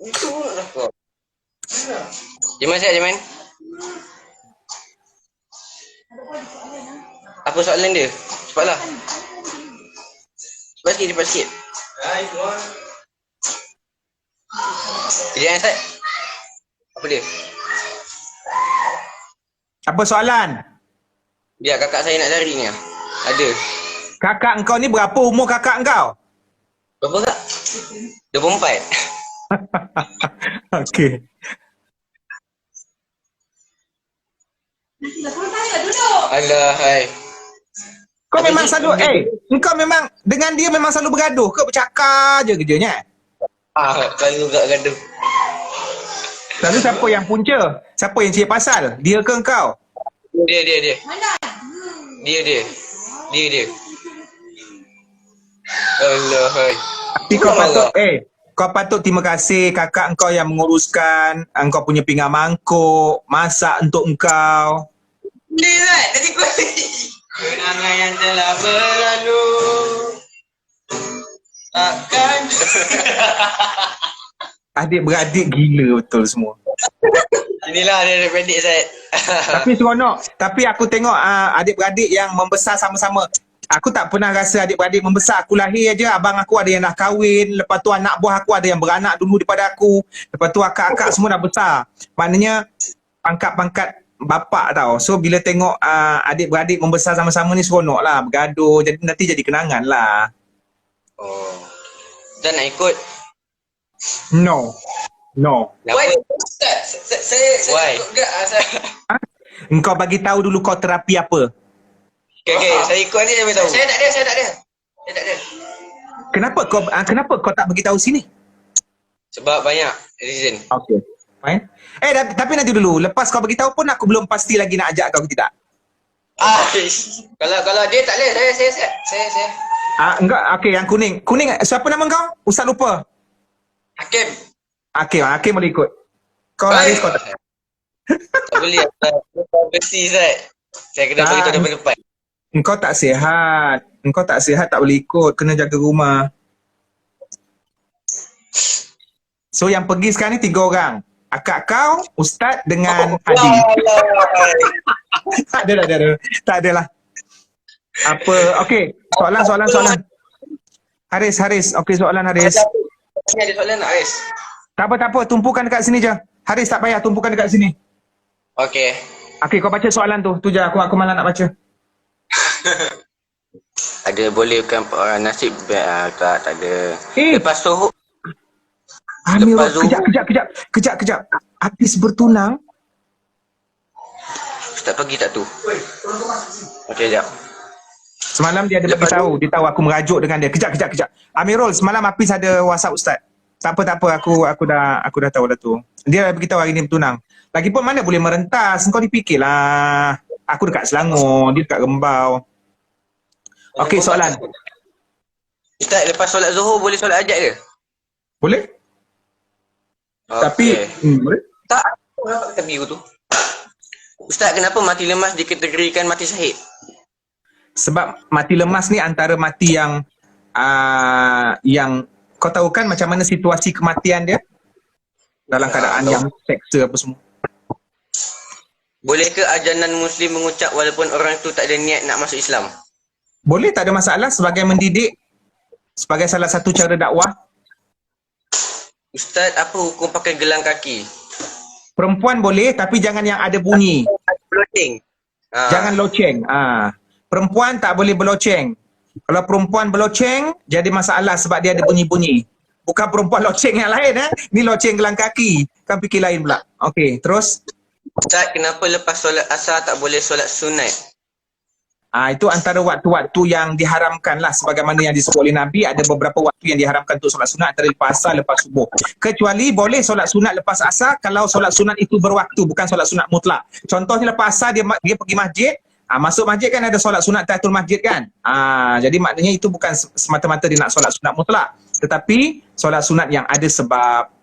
Itu lah, Kak. Jaman sihat, Jaman? Apa soalan dia? Cepatlah. Cepat sikit. Kejap, Ustaz. Apa dia? Apa soalan? Dia kakak saya nak cari ni. Ada. Kakak engkau ni berapa umur kakak engkau? Berapa, Kak? 24. Okey. Alah, hai. Kau memang selalu, engkau memang dengan dia memang selalu bergaduh ke bercakap je kerjanya? Selalu gak gaduh. Selalu siapa yang punca? Siapa yang cari pasal? Dia ke engkau? Dia. Mana? Dia. Alah, hai. Tapi kau patut terima kasih kakak engkau yang menguruskan engkau punya pinggan mangkuk, masak untuk engkau. Boleh, Zat. Tadi kau kenangan yang telah berlalu takkan. Adik-beradik gila betul semua. Inilah dia pendek, Zat. Tapi seronok. Tapi aku tengok adik-beradik yang membesar sama-sama. Aku tak pernah rasa adik-beradik membesar. Aku lahir aja, abang aku ada yang dah kahwin. Lepas tu anak buah aku ada yang beranak dulu daripada aku. Lepas tu akak-akak semua dah besar. Maknanya pangkat-pangkat bapak tau. So bila tengok adik-beradik membesar sama-sama ni seronok lah. Bergaduh. Jadi nanti jadi kenangan lah. Oh. Dan nak ikut? No. Why? Saya ikut gak asal. Engkau bagi tahu dulu kau terapi apa? Okay, saya ikut ni saya beritahu. Saya tak ada. Kenapa kau tak bagi tahu sini? Sebab banyak reason. Okay. Fine. Tapi nanti dulu, lepas kau bagi tahu pun aku belum pasti lagi nak ajak kau ke tidak. Kalau dia tak boleh, saya. Enggak, okey, yang kuning. Kuning, siapa nama kau? Ustaz lupa. Hakim. Hakim boleh ikut. Kau Haris kau tak. Tak boleh. Besi, Zat. Saya kena beritahu depan-depan. Engkau tak sihat. Engkau tak sihat, tak boleh ikut. Kena jaga rumah. So yang pergi sekarang ni 3 orang. Akak kau, Ustaz dengan Hadi. Tak ada. Tak adalah. Apa? Okey, soalan. Haris. Okey, soalan Haris. Ni ada soalan tak, Haris? Tak apa, tumpukan dekat sini je. Haris tak payah, tumpukan dekat sini. Okey. Okey, kau baca soalan tu. Tu je, aku malah nak baca. Ada boleh bukan nasib tak ada. Eh. Lepas Zuhur. Amirul, Lepas Zuhur. kejap. Habis bertunang. Ustaz pergi tak tu? Okey, jap. Semalam dia ada Lepas beritahu. Dia tahu aku merajuk dengan dia. Kejap. Amirul, semalam Hafiz ada WhatsApp Ustaz. Tak apa. Aku dah tahu dah tu. Dia beritahu hari ni bertunang. Lagipun mana boleh merentas. Kau dipikirlah. Aku dekat Selangor, dia dekat Rembau. Okey, soalan. Ustaz, lepas solat Zuhur boleh solat hajat ke? Boleh? Tapi boleh? Tak, apa kata biru tu? Ustaz, kenapa mati lemas dikategorikan mati syahid? Sebab mati lemas ni antara mati yang kau tahu kan macam mana situasi kematian dia? Dalam keadaan yang seksa apa semua. Boleh ke ajanan Muslim mengucap walaupun orang tu tak ada niat nak masuk Islam? Boleh, tak ada masalah sebagai mendidik. Sebagai salah satu cara dakwah. Ustaz, apa hukum pakai gelang kaki? Perempuan boleh tapi jangan yang ada bunyi. Loceng. Jangan loceng. Perempuan tak boleh berloceng. Kalau perempuan berloceng, jadi masalah sebab dia ada bunyi-bunyi. Bukan perempuan loceng yang lain. Ni loceng gelang kaki. Kan fikir lain pula. Okey, terus. Ustaz, kenapa lepas solat asar tak boleh solat sunat? Itu antara waktu-waktu yang diharamkan lah. Sebagaimana yang disebut oleh Nabi, ada beberapa waktu yang diharamkan untuk solat sunat antara lepas asar, lepas subuh. Kecuali boleh solat sunat lepas asar kalau solat sunat itu berwaktu, bukan solat sunat mutlak. Contohnya lepas asar dia pergi masjid, masuk masjid kan ada solat sunat tahiyatul masjid kan. Jadi maknanya itu bukan semata-mata dia nak solat sunat mutlak, tetapi solat sunat yang ada sebab.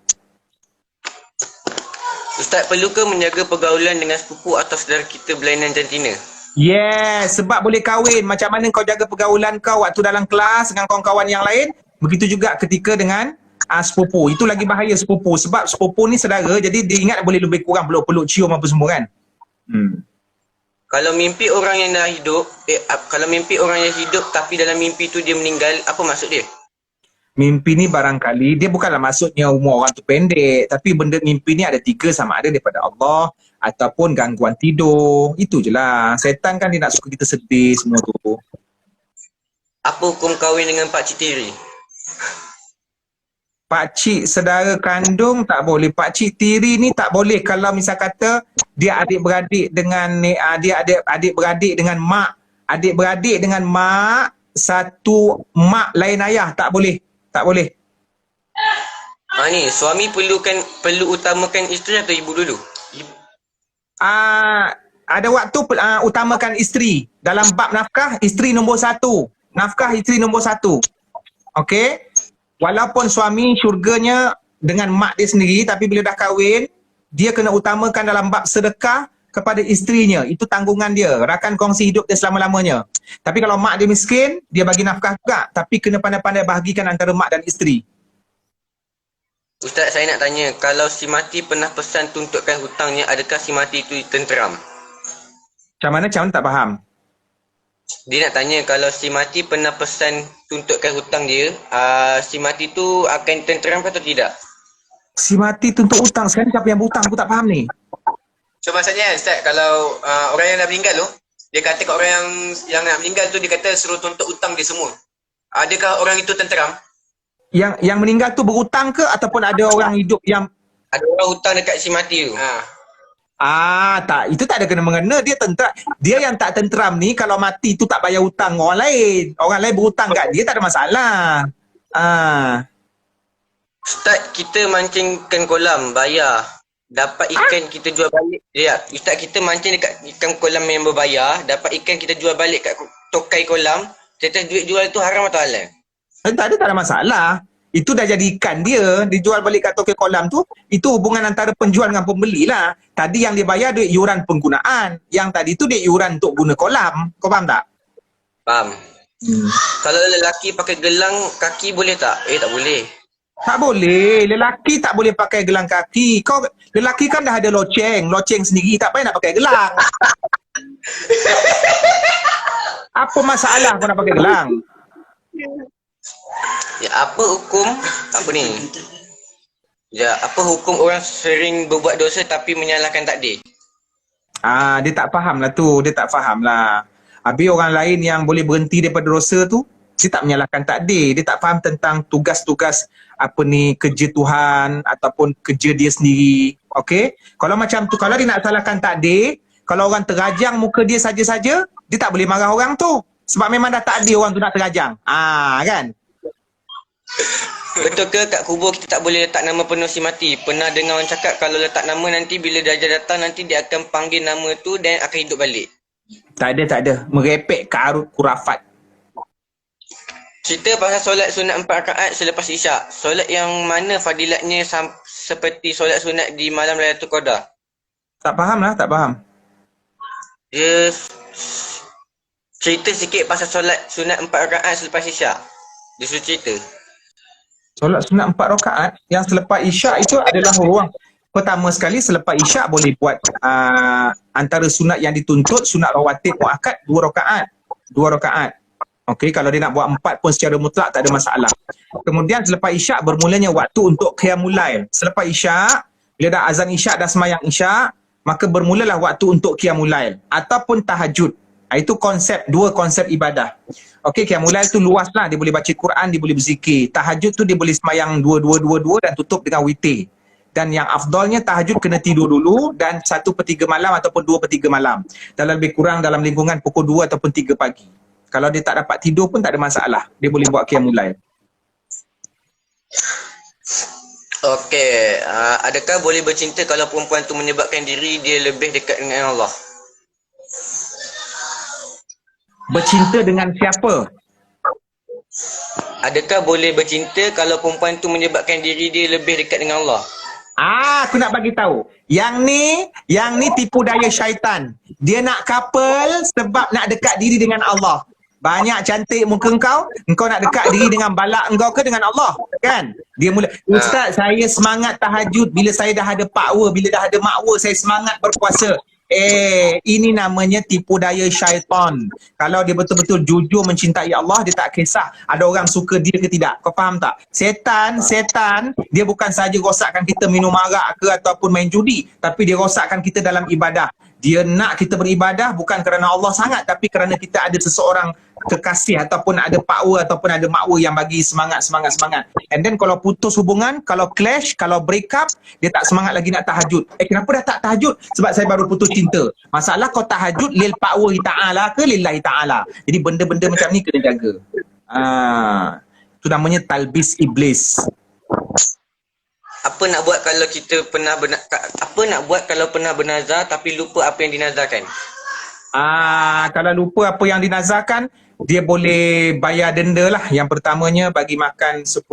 Ustaz, perlu ke menjaga pergaulan dengan sepupu atau saudara kita berlainan jantina? Yes, sebab boleh kahwin. Macam mana kau jaga pergaulan kau waktu dalam kelas dengan kawan-kawan yang lain, begitu juga ketika dengan sepupu. Itu lagi bahaya sepupu. Sebab sepupu ni saudara, jadi dia ingat boleh lebih kurang peluk-peluk, cium apa semua kan. Kalau mimpi orang yang dah hidup, kalau mimpi orang yang hidup tapi dalam mimpi tu dia meninggal, apa maksud dia? Mimpi ni barangkali, dia bukanlah maksudnya umur orang tu pendek, tapi benda mimpi ni ada 3, sama ada daripada Allah ataupun gangguan tidur. Itu je lah. Setan kan dia nak suka kita sedih semua tu. Apa hukum kahwin dengan pakcik tiri? Pakcik saudara kandung tak boleh. Pakcik tiri ni tak boleh kalau misal kata dia adik-beradik dengan adik-beradik dengan mak. Adik-beradik dengan mak, satu mak lain ayah, tak boleh. Tak boleh. Ni suami perlu utamakan isteri atau ibu dulu? Ada waktu utamakan isteri. Dalam bab nafkah, isteri nombor 1. Nafkah isteri nombor 1. Okey? Walaupun suami syurganya dengan mak dia sendiri, tapi bila dah kahwin, dia kena utamakan dalam bab sedekah kepada isterinya. Itu tanggungan dia. Rakan kongsi hidup dia selama-lamanya. Tapi kalau mak dia miskin, dia bagi nafkah juga. Tapi kena pandai-pandai bahagikan antara mak dan isteri. Ustaz, saya nak tanya, kalau si mati pernah pesan tuntutkan hutangnya, adakah si mati itu tenteram? Macam mana tak faham? Dia nak tanya, kalau si mati pernah pesan tuntutkan hutang dia, si mati tu akan tenteram atau tidak? Si mati tuntut hutang. Sekarang siapa yang berhutang? Aku tak faham ni. So maksudnya Ustaz, kalau orang yang dah meninggal tu, dia kata kat orang yang nak meninggal tu, dia kata suruh tuntut hutang dia semua. Adakah orang itu tenteram? Yang meninggal tu berhutang ke ataupun ada orang hidup yang ada orang hutang dekat si mati tu? Tak, itu tak ada kena-mengena. Dia yang tak tenteram ni kalau mati tu tak bayar hutang orang lain. Orang lain berhutang kat dia, tak ada masalah. Ustaz, kita mancingkan kolam, bayar. Dapat ikan kita jual balik. Ya, Ustaz, kita mancing dekat ikan kolam yang berbayar, dapat ikan kita jual balik kat tokai kolam. Kata duit jual tu haram atau halal? Tak ada masalah. Itu dah jadi ikan dia, dijual balik kat tokai kolam tu. Itu hubungan antara penjual dengan pembeli lah. Tadi yang dia bayar duit yuran penggunaan. Yang tadi tu duit yuran untuk guna kolam. Kau faham tak? Faham. Kalau lelaki pakai gelang kaki boleh tak? Tak boleh. Tak boleh. Lelaki tak boleh pakai gelang kaki. Kau lelaki kan dah ada loceng sendiri, tak payah nak pakai gelang. Apa masalah kau nak pakai gelang? Ya, apa hukum apa ni? Ya, apa hukum orang sering berbuat dosa tapi menyalahkan takdir? Dia tak faham lah tu. Dia tak faham lah. Habis orang lain yang boleh berhenti daripada dosa tu, dia tak menyalahkan takdir. Dia tak faham tentang tugas-tugas kerja Tuhan ataupun kerja dia sendiri. Okey? Kalau macam tu, kalau dia nak salahkan takdir, kalau orang terajang muka dia saja-saja, dia tak boleh marah orang tu. Sebab memang dah takdir orang tu nak terajang. Kan? Betul ke kat kubur kita tak boleh letak nama penuh si mati? Pernah dengar orang cakap kalau letak nama nanti bila Dajjal datang nanti dia akan panggil nama tu dan akan hidup balik. Tak ada. Merepek karut kurafat. Cerita pasal solat sunat 4 rakaat selepas isyak. Solat yang mana fadilatnya seperti solat sunat di malam Lailatul Qadar? Tak faham lah, tak faham. Dia cerita sikit pasal solat sunat 4 rakaat selepas isyak. Dia suruh cerita. Solat sunat 4 rakaat yang selepas isyak itu adalah orang. Pertama sekali selepas isyak boleh buat antara sunat yang dituntut, sunat rawatib muakkad 2 rakaat. 2 rakaat. Okey, kalau dia nak buat 4 pun secara mutlak tak ada masalah. Kemudian selepas isyak bermulanya waktu untuk qiyamul lail. Selepas isyak, bila dah azan isyak, dah semayang isyak, maka bermulalah waktu untuk qiyamul lail ataupun tahajud. Itu dua konsep ibadah. Okey, qiyamul lail tu luas lah. Dia boleh baca Quran, dia boleh berzikir. Tahajud tu dia boleh semayang 2 dan tutup dengan witir. Dan yang afdalnya tahajud kena tidur dulu dan 1/3 malam ataupun 2/3 malam. Dalam lebih kurang dalam lingkungan pukul 2 ataupun 3 pagi. Kalau dia tak dapat tidur pun tak ada masalah. Dia boleh buat qiyamul lail. Okey, adakah boleh bercinta kalau perempuan tu menyebabkan diri dia lebih dekat dengan Allah? Bercinta dengan siapa? Adakah boleh bercinta kalau perempuan tu menyebabkan diri dia lebih dekat dengan Allah? Aku nak bagi tahu. Yang ni tipu daya syaitan. Dia nak couple sebab nak dekat diri dengan Allah. Banyak cantik muka engkau nak dekat diri dengan balak engkau ke dengan Allah? Kan? Dia mula, Ustaz, saya semangat tahajud bila saya dah ada power, bila dah ada makwa, saya semangat berpuasa. Ini namanya tipu daya syaitan. Kalau dia betul-betul jujur mencintai Allah, dia tak kisah ada orang suka dia ke tidak. Kau faham tak? Setan dia bukan sahaja rosakkan kita minum arak ke ataupun main judi, tapi dia rosakkan kita dalam ibadah. Dia nak kita beribadah bukan kerana Allah sangat, tapi kerana kita ada seseorang kekasih ataupun ada power ataupun ada makwa yang bagi semangat. And then kalau putus hubungan, kalau clash, kalau break up, dia tak semangat lagi nak tahajud. Kenapa dah tak tahajud? Sebab saya baru putus cinta. Masalah kau tahajud lil power ta'ala ke lillahi ta'ala. Jadi benda-benda macam ni kena jaga. Itu namanya talbis iblis. Apa nak buat kalau kita pernah bernazar tapi lupa apa yang dinazarkan? Kalau lupa apa yang dinazarkan, dia boleh bayar denda lah. Yang pertamanya bagi makan 10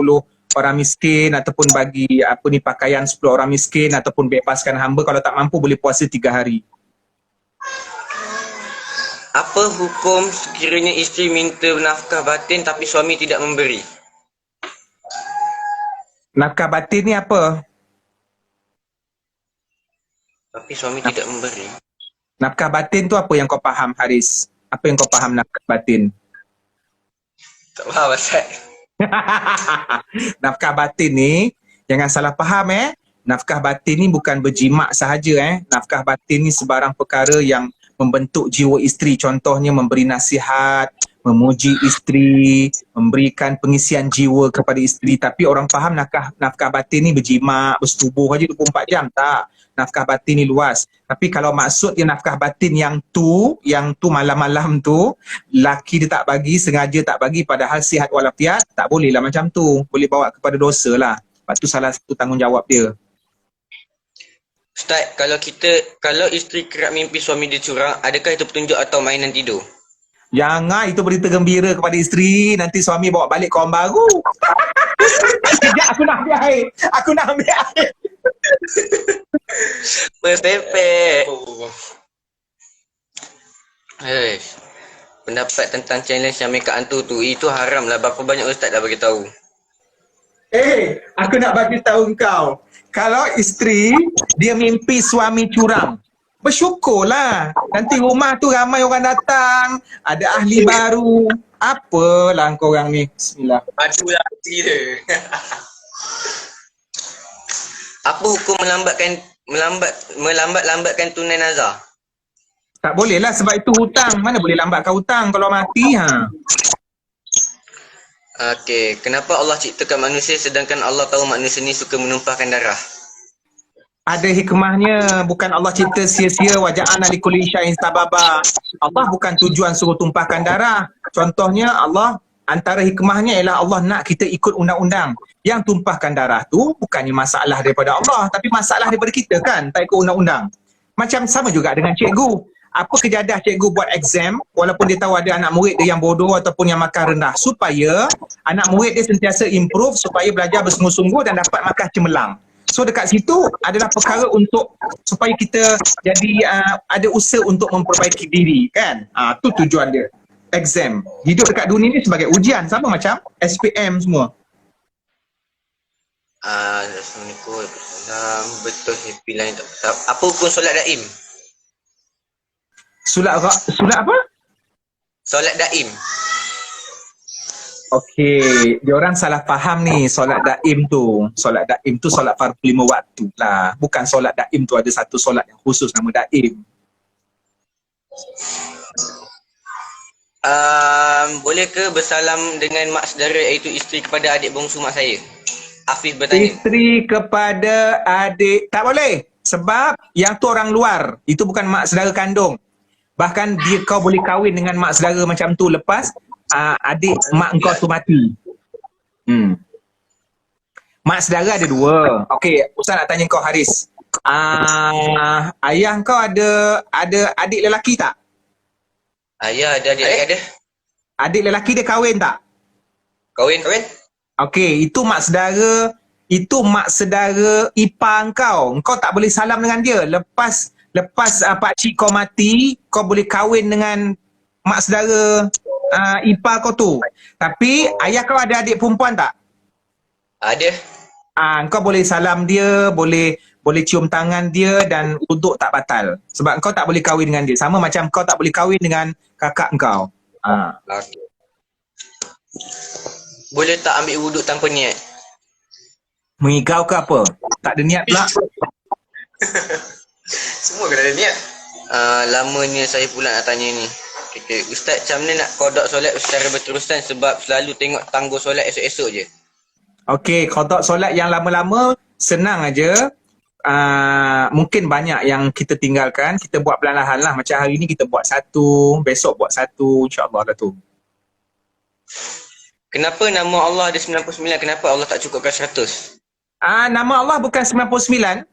orang miskin ataupun bagi pakaian 10 orang miskin ataupun bebaskan hamba. Kalau tak mampu boleh puasa 3 hari. Apa hukum sekiranya isteri minta nafkah batin tapi suami tidak memberi? Nafkah batin ni apa? Tapi suami tidak memberi. Nafkah batin tu apa yang kau faham, Haris? Apa yang kau faham nafkah batin? Tak faham, Ustaz. Nafkah batin ni, jangan salah faham Nafkah batin ni bukan berjimat sahaja Nafkah batin ni sebarang perkara yang membentuk jiwa isteri. Contohnya memberi nasihat, memuji isteri, memberikan pengisian jiwa kepada isteri. Tapi orang faham nafkah batin ni berjimat, bersetubuh aja 24 jam. Tak. Nafkah batin ni luas. Tapi kalau maksudnya nafkah batin yang tu malam-malam tu, laki dia tak bagi, sengaja tak bagi padahal sihat walafiat, tak boleh lah macam tu. Boleh bawa kepada dosa lah. Lepas tu salah satu tanggungjawab dia. Ustaz, kalau isteri kerap mimpi suami dia curang, adakah itu petunjuk atau mainan tidur? Jangan, itu berita gembira kepada isteri. Nanti suami bawa balik kawan baru. Sekejap, aku nak ambil air. Bertepek. pendapat tentang challenge yang make up hantu tu. Itu haram lah. Berapa banyak ustaz dah bagi tahu. Aku nak bagi tahu kau. Kalau isteri dia mimpi suami curang, bersyukurlah. Nanti rumah tu ramai orang datang, ada ahli baru. Apalah korang ni. Bismillah. Aduh lah dia. Apa hukum melambatkan tunai nazar? Tak boleh lah sebab itu hutang. Mana boleh lambatkan hutang kalau mati Okey, kenapa Allah ciptakan manusia sedangkan Allah tahu manusia ni suka menumpahkan darah? Ada hikmahnya, bukan Allah cipta sia-sia. Waja'alna likulli syai'in sababa. Allah bukan tujuan suruh tumpahkan darah. Contohnya Allah, antara hikmahnya ialah Allah nak kita ikut undang-undang. Yang tumpahkan darah tu bukannya masalah daripada Allah, tapi masalah daripada kita kan, tak ikut undang-undang. Macam sama juga dengan cikgu. Apa kejadah cikgu buat exam walaupun dia tahu ada anak murid dia yang bodoh ataupun yang makan rendah, supaya anak murid dia sentiasa improve, supaya belajar bersungguh-sungguh dan dapat markah cemerlang. So dekat situ adalah perkara untuk supaya kita jadi ada usaha untuk memperbaiki diri kan. Tu tujuan dia. Exam. Hidup dekat dunia ni sebagai ujian, sama macam SPM semua. Assalamualaikum. Betul happy line. Apa hukum solat daim? Solat apa? Solat daim. Okey, diorang salah faham ni solat daim tu. Solat daim tu solat fardu 5 waktu lah. Bukan solat daim tu ada satu solat yang khusus nama daim. Boleh ke bersalam dengan mak saudara iaitu isteri kepada adik bongsu mak saya? Afif bertanya. Isteri kepada adik, tak boleh. Sebab yang tu orang luar. Itu bukan mak saudara kandung. Bahkan kau boleh kahwin dengan mak saudara macam tu lepas adik mak engkau tu mati. Mak saudara ada 2. Okey, Ustaz nak tanya kau Haris. Ayah kau ada adik lelaki tak? Ayah ada, adik ada. Adik lelaki dia kahwin tak? Kahwin. Okey, itu mak saudara ipar engkau. Engkau tak boleh salam dengan dia. Lepas pakcik kau mati, kau boleh kahwin dengan mak saudara ipar kau tu. Tapi ayah kau ada adik perempuan tak? Ada. Kau boleh salam dia, boleh cium tangan dia dan wuduk tak batal. Sebab kau tak boleh kahwin dengan dia. Sama macam kau tak boleh kahwin dengan kakak kau. Okay. Boleh tak ambil wuduk tanpa niat? Mengigau ke apa? Tak ada niat pula. Semua kena ada niat. Lamanya saya pula nak tanya ni. Okay. Ustaz, macam mana nak qada solat secara berterusan sebab selalu tengok tangguh solat esok-esok je? Okey, qada solat yang lama-lama senang aja. Mungkin banyak yang kita tinggalkan. Kita buat perlahan-lahan lah. Macam hari ni kita buat 1, besok buat 1, insyaAllah dah tu. Kenapa nama Allah ada 99? Kenapa Allah tak cukupkan 100? Nama Allah bukan 99.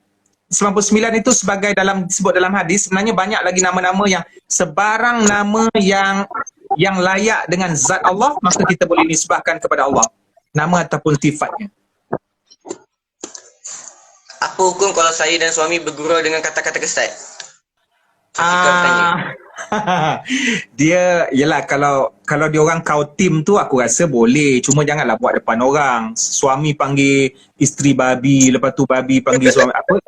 99 itu sebagai disebut dalam hadis. Sebenarnya banyak lagi nama-nama yang sebarang nama yang layak dengan zat Allah, maka kita boleh nisbahkan kepada Allah. Nama ataupun sifatnya. Apa hukum kalau saya dan suami bergurau dengan kata-kata kesat? Dia, yelah kalau dia orang kau tim tu aku rasa boleh. Cuma janganlah buat depan orang. Suami panggil isteri babi, lepas tu babi panggil suami apa?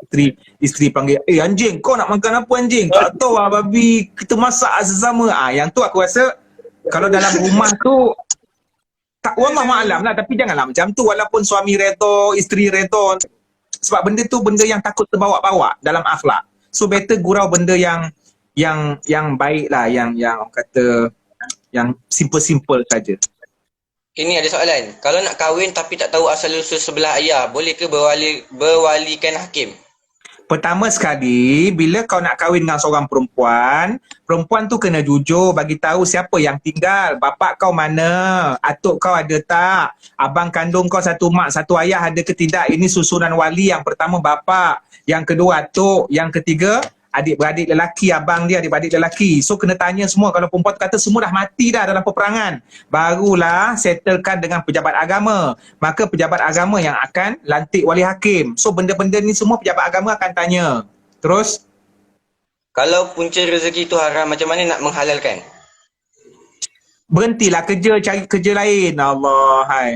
Isteri panggil, anjing kau nak makan apa anjing? Tak tahu lah babi, kita masak sesama. Yang tu aku rasa kalau dalam rumah tu tak, wallah ma'alam lah, tapi janganlah macam tu walaupun suami redha, isteri redha. Sebab benda tu benda yang takut terbawa-bawa dalam akhlak. So better gurau benda yang baik lah, yang kata yang simple-simple saja. Ini ada soalan. Kalau nak kahwin tapi tak tahu asal usul sebelah ayah, boleh ke berwalikan hakim? Pertama sekali, bila kau nak kahwin dengan seorang perempuan tu kena jujur bagi tahu siapa yang tinggal, bapak kau mana, atuk kau ada tak, abang kandung kau satu mak satu ayah ada ke tidak. Ini susunan wali. Yang pertama bapak, yang kedua atuk, yang ketiga adik-beradik lelaki, abang dia adik-beradik lelaki. So kena tanya semua. Kalau perempuan kata semua dah mati dah dalam peperangan, barulah settlekan dengan pejabat agama. Maka pejabat agama yang akan lantik wali hakim. So benda-benda ni semua pejabat agama akan tanya. Terus, kalau punca rezeki itu haram, macam mana nak menghalalkan? berhentilah kerja, cari kerja lain. Allah, hai.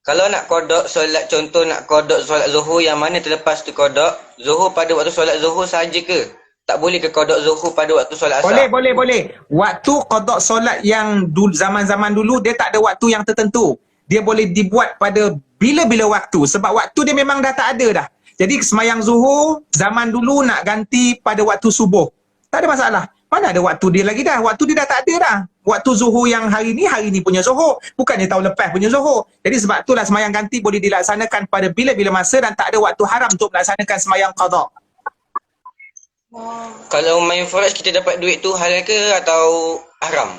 Kalau nak kodok solat, contoh nak kodok solat Zuhur, yang mana terlepas tu kodok Zuhur pada waktu solat Zuhur saja ke? Tak boleh ke kodok Zuhur pada waktu solat Asar? Boleh. Waktu qada solat yang zaman-zaman dulu, dia tak ada waktu yang tertentu. Dia boleh dibuat pada bila-bila waktu. Sebab waktu dia memang dah tak ada dah. Jadi semayang Zuhur, zaman dulu nak ganti pada waktu subuh. Tak ada masalah. Mana ada waktu dia lagi dah. Waktu dia dah tak ada dah. Waktu Zuhur yang hari ni punya Zuhur. Bukannya tahun lepas punya Zuhur. Jadi sebab itulah semayang ganti boleh dilaksanakan pada bila-bila masa dan tak ada waktu haram untuk melaksanakan semayang qada. Kalau main forex kita dapat duit tu halal ke atau haram?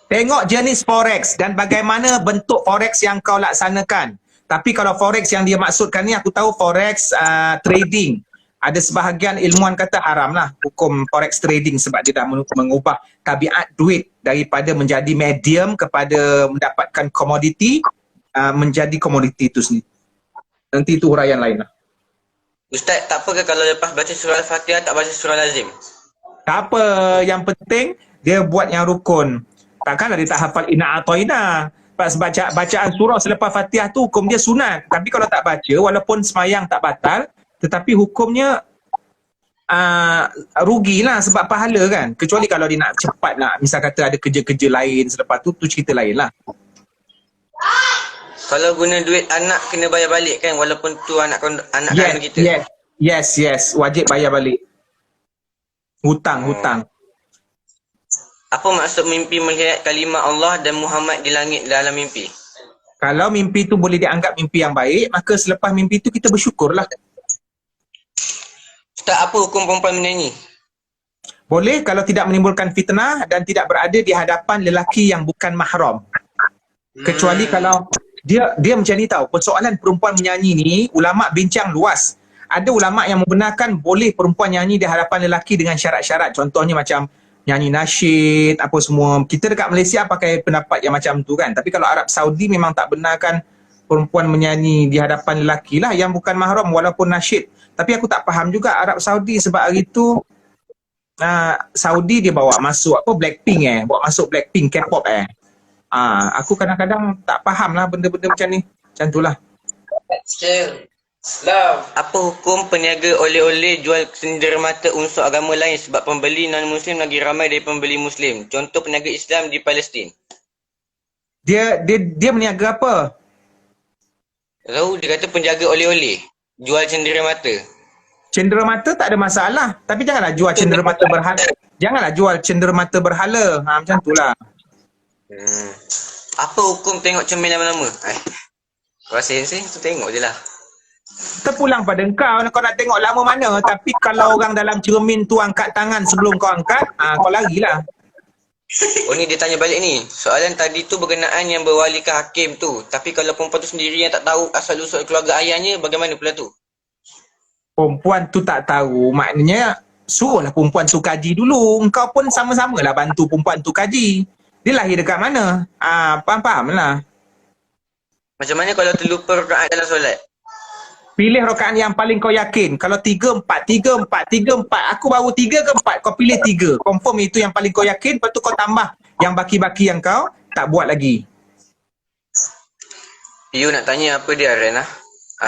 Tengok jenis forex dan bagaimana bentuk forex yang kau laksanakan. Tapi kalau forex yang dia maksudkan ni, aku tahu forex trading. Ada sebahagian ilmuwan kata haram lah hukum forex trading sebab dia dah mengubah tabiat duit daripada menjadi medium kepada mendapatkan komoditi menjadi komoditi itu sendiri. Nanti itu huraian lain lah. Ustaz, tak apa ke kalau lepas baca surah Al-Fatihah tak baca surah lazim? Tak apa, yang penting dia buat yang rukun. Takkanlah dia tak hafal inna atoina. Pas bacaan surah selepas Fatihah tu hukum dia sunat. Tapi kalau tak baca, walaupun semayang tak batal, tetapi hukumnya rugilah sebab pahala kan. Kecuali kalau dia nak cepat nak, misal kata ada kerja-kerja lain selepas tu cerita lain lah. Kalau guna duit anak kena bayar balik kan, walaupun tu anak kandung kita. Yes. Wajib bayar balik. Hutang. Apa maksud mimpi melihat kalimah Allah dan Muhammad di langit dalam mimpi? Kalau mimpi tu boleh dianggap mimpi yang baik, maka selepas mimpi tu kita bersyukurlah. Ustaz, apa hukum perempuan menyanyi? Boleh kalau tidak menimbulkan fitnah dan tidak berada di hadapan lelaki yang bukan mahram. Kecuali kalau dia macam ni tau, persoalan perempuan menyanyi ni, ulama' bincang luas. Ada ulama' yang membenarkan boleh perempuan nyanyi di hadapan lelaki dengan syarat-syarat. Contohnya macam nyanyi nasyid, apa semua. Kita dekat Malaysia pakai pendapat yang macam tu kan. Tapi kalau Arab Saudi memang tak benarkan perempuan menyanyi di hadapan lelaki lah yang bukan mahram walaupun nasyid. Tapi aku tak faham juga Arab Saudi sebab hari tu Saudi dia bawa masuk Blackpink bawa masuk Blackpink K-pop aku kadang-kadang tak faham lah benda-benda macam ni. Macam tu lah. Apa hukum peniaga oleh-oleh jual cenderamata unsur agama lain sebab pembeli non-Muslim lagi ramai dari pembeli Muslim? Contoh peniaga Islam di Palestin. Dia meniaga apa? Tahu dia kata penjaga oleh-oleh jual cenderamata. Cenderamata tak ada masalah. Tapi janganlah jual cenderamata berhala. Janganlah jual cenderamata berhala. Macam tu lah. Apa hukum tengok cermin lama-lama? Kau rasa sih tu tengok je lah. Terpulang pada kau nak tengok lama mana. Tapi kalau orang dalam cermin tu angkat tangan sebelum kau angkat, kau larilah. Oh ni dia tanya balik ni. Soalan tadi tu berkenaan yang berwalikan hakim tu. Tapi kalau perempuan tu sendiri yang tak tahu asal-usul keluarga ayahnya, bagaimana pula tu? Perempuan tu tak tahu, maknanya suruhlah perempuan tu kaji dulu. Engkau pun sama-sama lah bantu perempuan tu kaji. Dia lahir dekat mana? Faham lah. Macam mana kalau terlupa rakaat dalam solat? Pilih rakaat yang paling kau yakin. Kalau 3, 4, 3, 4, 3, 4. Aku baru 3 ke 4, kau pilih 3. Confirm itu yang paling kau yakin, lepas tu kau tambah yang baki-baki yang kau tak buat lagi. You nak tanya apa dia, Ren?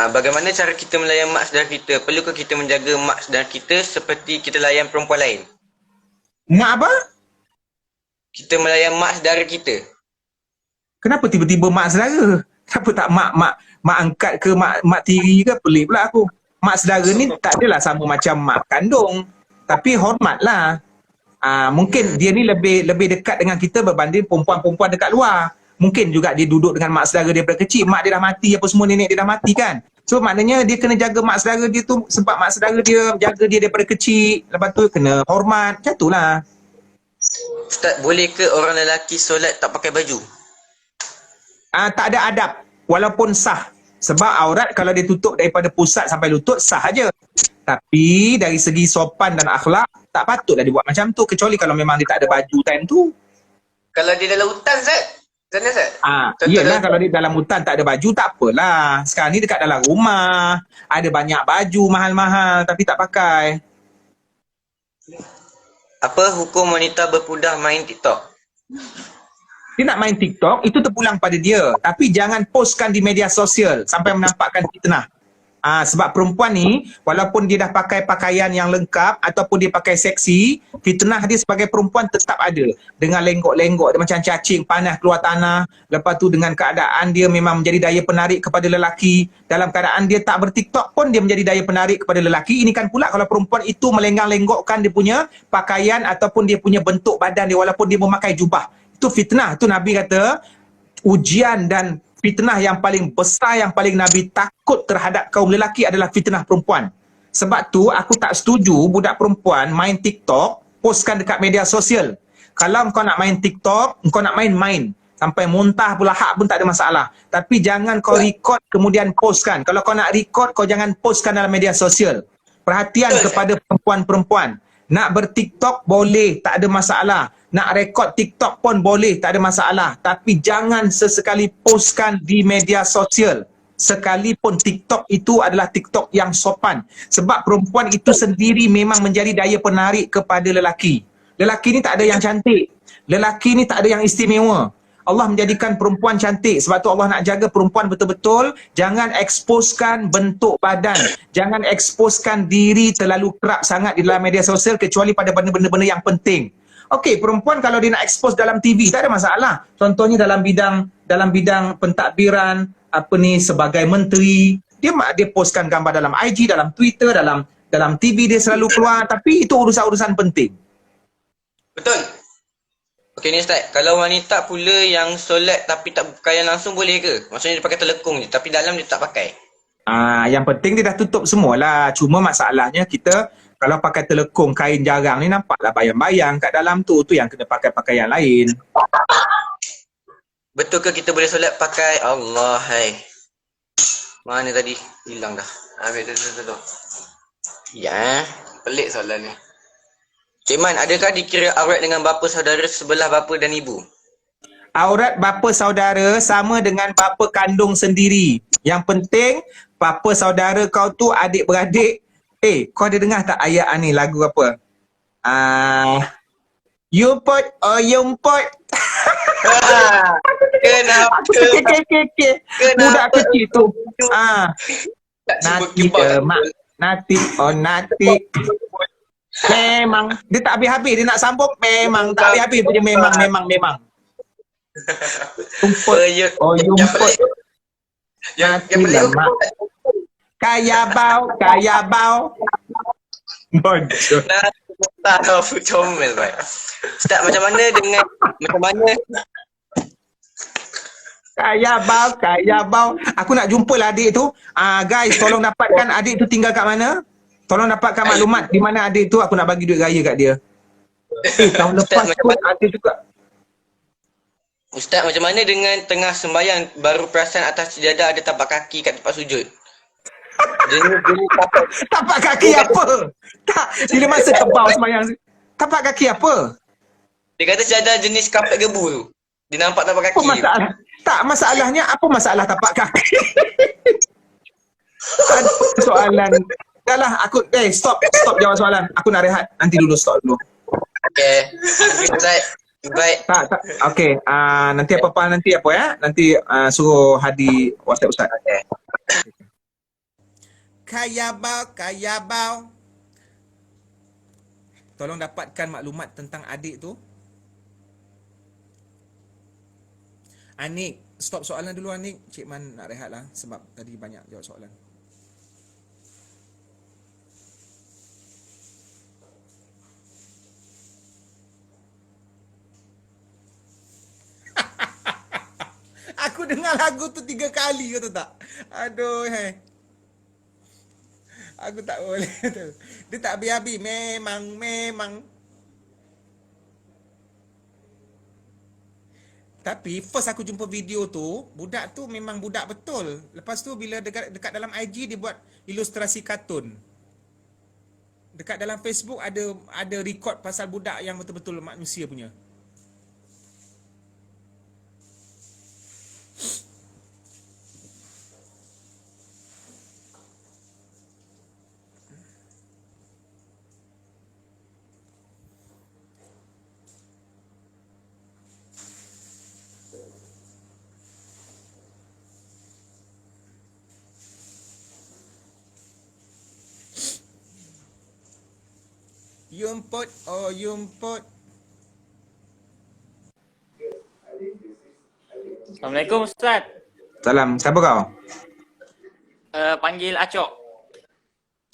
Bagaimana cara kita melayan mak saudara kita? Perlukah kita menjaga mak saudara kita seperti kita layan perempuan lain? Mak apa? Kita melayan mak saudara kita. Kenapa tiba-tiba mak saudara? Kenapa tak mak angkat ke mak tiri ke? Pelik pula aku. Mak saudara ni tak adalah sama macam mak kandung. Tapi hormatlah. Mungkin dia ni lebih dekat dengan kita berbanding perempuan-perempuan dekat luar. Mungkin juga dia duduk dengan mak saudara dia daripada kecil. Mak dia dah mati apa semua, nenek dia dah mati kan. So maknanya dia kena jaga mak saudara dia tu sebab mak saudara dia jaga dia daripada kecil. Lepas tu kena hormat. Macam tu lah. Ustaz, boleh ke orang lelaki solat tak pakai baju? Tak ada adab. Walaupun sah. Sebab aurat kalau dia tutup daripada pusat sampai lutut sah aja. Tapi dari segi sopan dan akhlak tak patutlah dibuat macam tu. Kecuali kalau memang dia tak ada baju time tu. Kalau dia dalam hutan, Ustaz? Macam mana, Ustaz? Iyalah kalau dia dalam hutan tak ada baju tak apalah. Sekarang ni dekat dalam rumah. Ada banyak baju mahal-mahal tapi tak pakai. Apa hukum wanita berpudah main TikTok? Dia nak main TikTok, itu terpulang pada dia. Tapi jangan postkan di media sosial sampai menampakkan fitnah. Sebab perempuan ni, walaupun dia dah pakai pakaian yang lengkap ataupun dia pakai seksi, fitnah dia sebagai perempuan tetap ada. Dengan lenggok-lenggok dia macam cacing, panas keluar tanah. Lepas tu dengan keadaan dia memang menjadi daya penarik kepada lelaki. Dalam keadaan dia tak bertiktok pun dia menjadi daya penarik kepada lelaki. Ini kan pula kalau perempuan itu melenggang-lenggokkan dia punya pakaian ataupun dia punya bentuk badan dia walaupun dia memakai jubah. Itu fitnah. Itu Nabi kata, ujian dan fitnah yang paling besar yang paling Nabi takut terhadap kaum lelaki adalah fitnah perempuan. Sebab tu aku tak setuju budak perempuan main TikTok, postkan dekat media sosial. Kalau kau nak main TikTok, kau nak main. Sampai muntah pula hak pun tak ada masalah. Tapi jangan kau record kemudian postkan. Kalau kau nak record, kau jangan postkan dalam media sosial. Perhatian kepada perempuan-perempuan. Nak ber-TikTok boleh, tak ada masalah. Nak rekod TikTok pun boleh, tak ada masalah. Tapi jangan sesekali postkan di media sosial. Sekalipun TikTok itu adalah TikTok yang sopan. Sebab perempuan itu sendiri memang menjadi daya penarik kepada lelaki. Lelaki ni tak ada yang cantik. Lelaki ni tak ada yang istimewa. Allah menjadikan perempuan cantik. Sebab tu Allah nak jaga perempuan betul-betul. Jangan eksposkan bentuk badan. Jangan eksposkan diri terlalu kerap sangat di dalam media sosial kecuali pada benda-benda yang penting. Okey, perempuan kalau dia nak expose dalam TV tak ada masalah. Contohnya dalam bidang pentadbiran, sebagai menteri, dia postkan gambar dalam IG, dalam Twitter, dalam TV dia selalu keluar, tapi itu urusan-urusan penting. Betul. Okey ni Ustaz, kalau wanita pula yang solat tapi tak pakaian langsung boleh ke? Maksudnya dia pakai telekung je tapi dalam dia tak pakai. Yang penting dia dah tutup semualah. Cuma masalahnya kita kalau pakai telekung kain jarang ni nampaklah bayang-bayang kat dalam tu yang kena pakai pakaian lain. Betul ke kita boleh solat pakai Allah hai. Mana tadi? Hilang dah. Habis tu. Ya, pelik soalan ni. Cik Man, adakah dikira aurat dengan bapa saudara sebelah bapa dan ibu? Aurat bapa saudara sama dengan bapa kandung sendiri. Yang penting bapa saudara kau tu adik-beradik. Kau ada dengar tak ayat ni lagu apa? Yumput, oh yumput. Kenapa? Budak kecil tu. Tak sebut Nati kebal. Nati, oh nati. Memang. Dia tak habis-habis. Dia nak sambung. Memang. Tak habis-habis punya memang. Yumput, oh yumput. Nati lemak. Kaya bau. Bodoh. Tak tahu comel baik. Ustaz macam mana Kaya bau. Aku nak jumpa lah adik tu. Guys, tolong dapatkan adik tu tinggal kat mana? Tolong dapatkan maklumat di mana adik tu. Aku nak bagi duit raya kat dia. Tahun lepas pun ada juga. Ustaz macam mana dengan tengah sembahyang baru perasan atas sejadah ada tapak kaki kat tempat sujud? Jenis Tapak kaki apa? Tak, bila masa kebau sembahyang. Tapak kaki apa? dia kata sejadah jenis kapet gebu tu. Dia nampak tapak kaki. Apa masalah? Tak, masalahnya apa masalah tapak kaki? Ada soalan. Dah lah, aku stop jawab soalan. Aku nak rehat. Nanti dulu stop dulu. Okey. Ustaz. Baik. Tak. Okey, nanti apa-apa nanti apa ya? Nanti suruh Hadi WhatsApp Ustaz. Okey. Kaya bau. Tolong dapatkan maklumat tentang adik tu. Anik, stop soalan dulu Anik. Cik Man nak rehat lah sebab tadi banyak jawab soalan. Aku dengar lagu tu 3 kali, kau tahu tak? Aduh, aku tak boleh tu. Dia tak habis-habis. Memang. Tapi first aku jumpa video tu, budak tu memang budak betul. Lepas tu bila dekat dalam IG dia buat ilustrasi kartun. Dekat dalam Facebook ada record pasal budak yang betul-betul manusia punya. Yumput, oh yumput. Assalamualaikum Ustaz. Salam, siapa kau? Panggil Acok.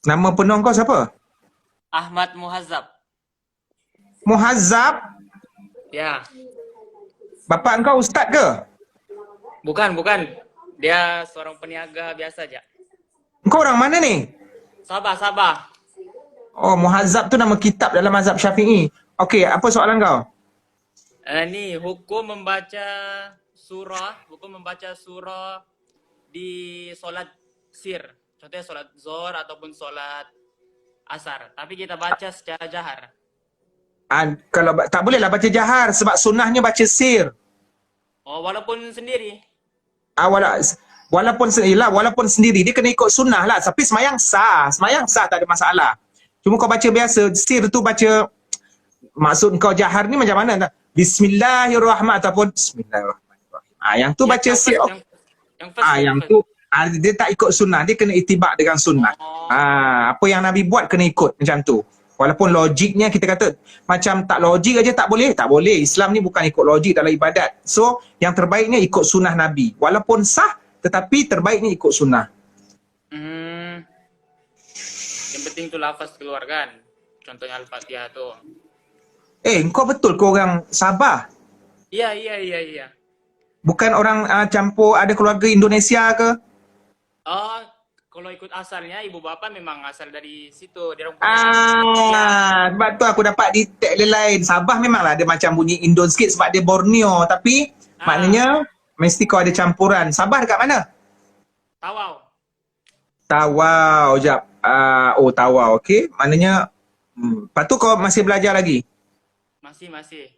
Nama penuh kau siapa? Ahmad Muhazzab. Muhazzab? Ya. Bapak kau ustaz ke? Bukan. Dia seorang peniaga biasa aja. Kau orang mana ni? Sabah. Oh, Muhazzab tu nama kitab dalam mazhab Syafi'i. Okey, apa soalan kau? Ni hukum membaca surah di solat sir. Contohnya solat zuhur ataupun solat asar. Tapi kita baca secara jahar. Kalau tak bolehlah baca jahar sebab sunnahnya baca sir. Oh, walaupun sendiri. Walaupun sendiri dia kena ikut sunnah lah. Tapi semayang sah tak ada masalah. Cuma kau baca biasa, sir tu baca, maksud kau jahar ni macam mana? Bismillahirrahmanirrahim ataupun Bismillahirrahmanirrahim. Yang tu baca sir. Yang tu dia tak ikut sunnah, dia kena itibak dengan sunnah. Apa yang Nabi buat kena ikut macam tu. Walaupun logiknya kita kata macam tak logik aja tak boleh. Islam ni bukan ikut logik dalam ibadat. So, yang terbaiknya ikut sunnah Nabi. Walaupun sah, tetapi terbaiknya ikut sunnah. Yang penting tu lafaz keluar kan. Contohnya Al-Fatihah tu. Kau betul kau orang Sabah? Iya. Bukan orang campur ada keluarga Indonesia ke? Oh, kalau ikut asalnya ibu bapa memang asal dari situ. Dia Sebab tu aku dapat di tagline lain. Sabah memanglah ada macam bunyi Indon sikit sebab dia Borneo. Tapi maknanya mesti kau ada campuran. Sabah dekat mana? Tawau, jap. Tawau, okey. Maknanya, lepas tu kau masih belajar lagi? Masih.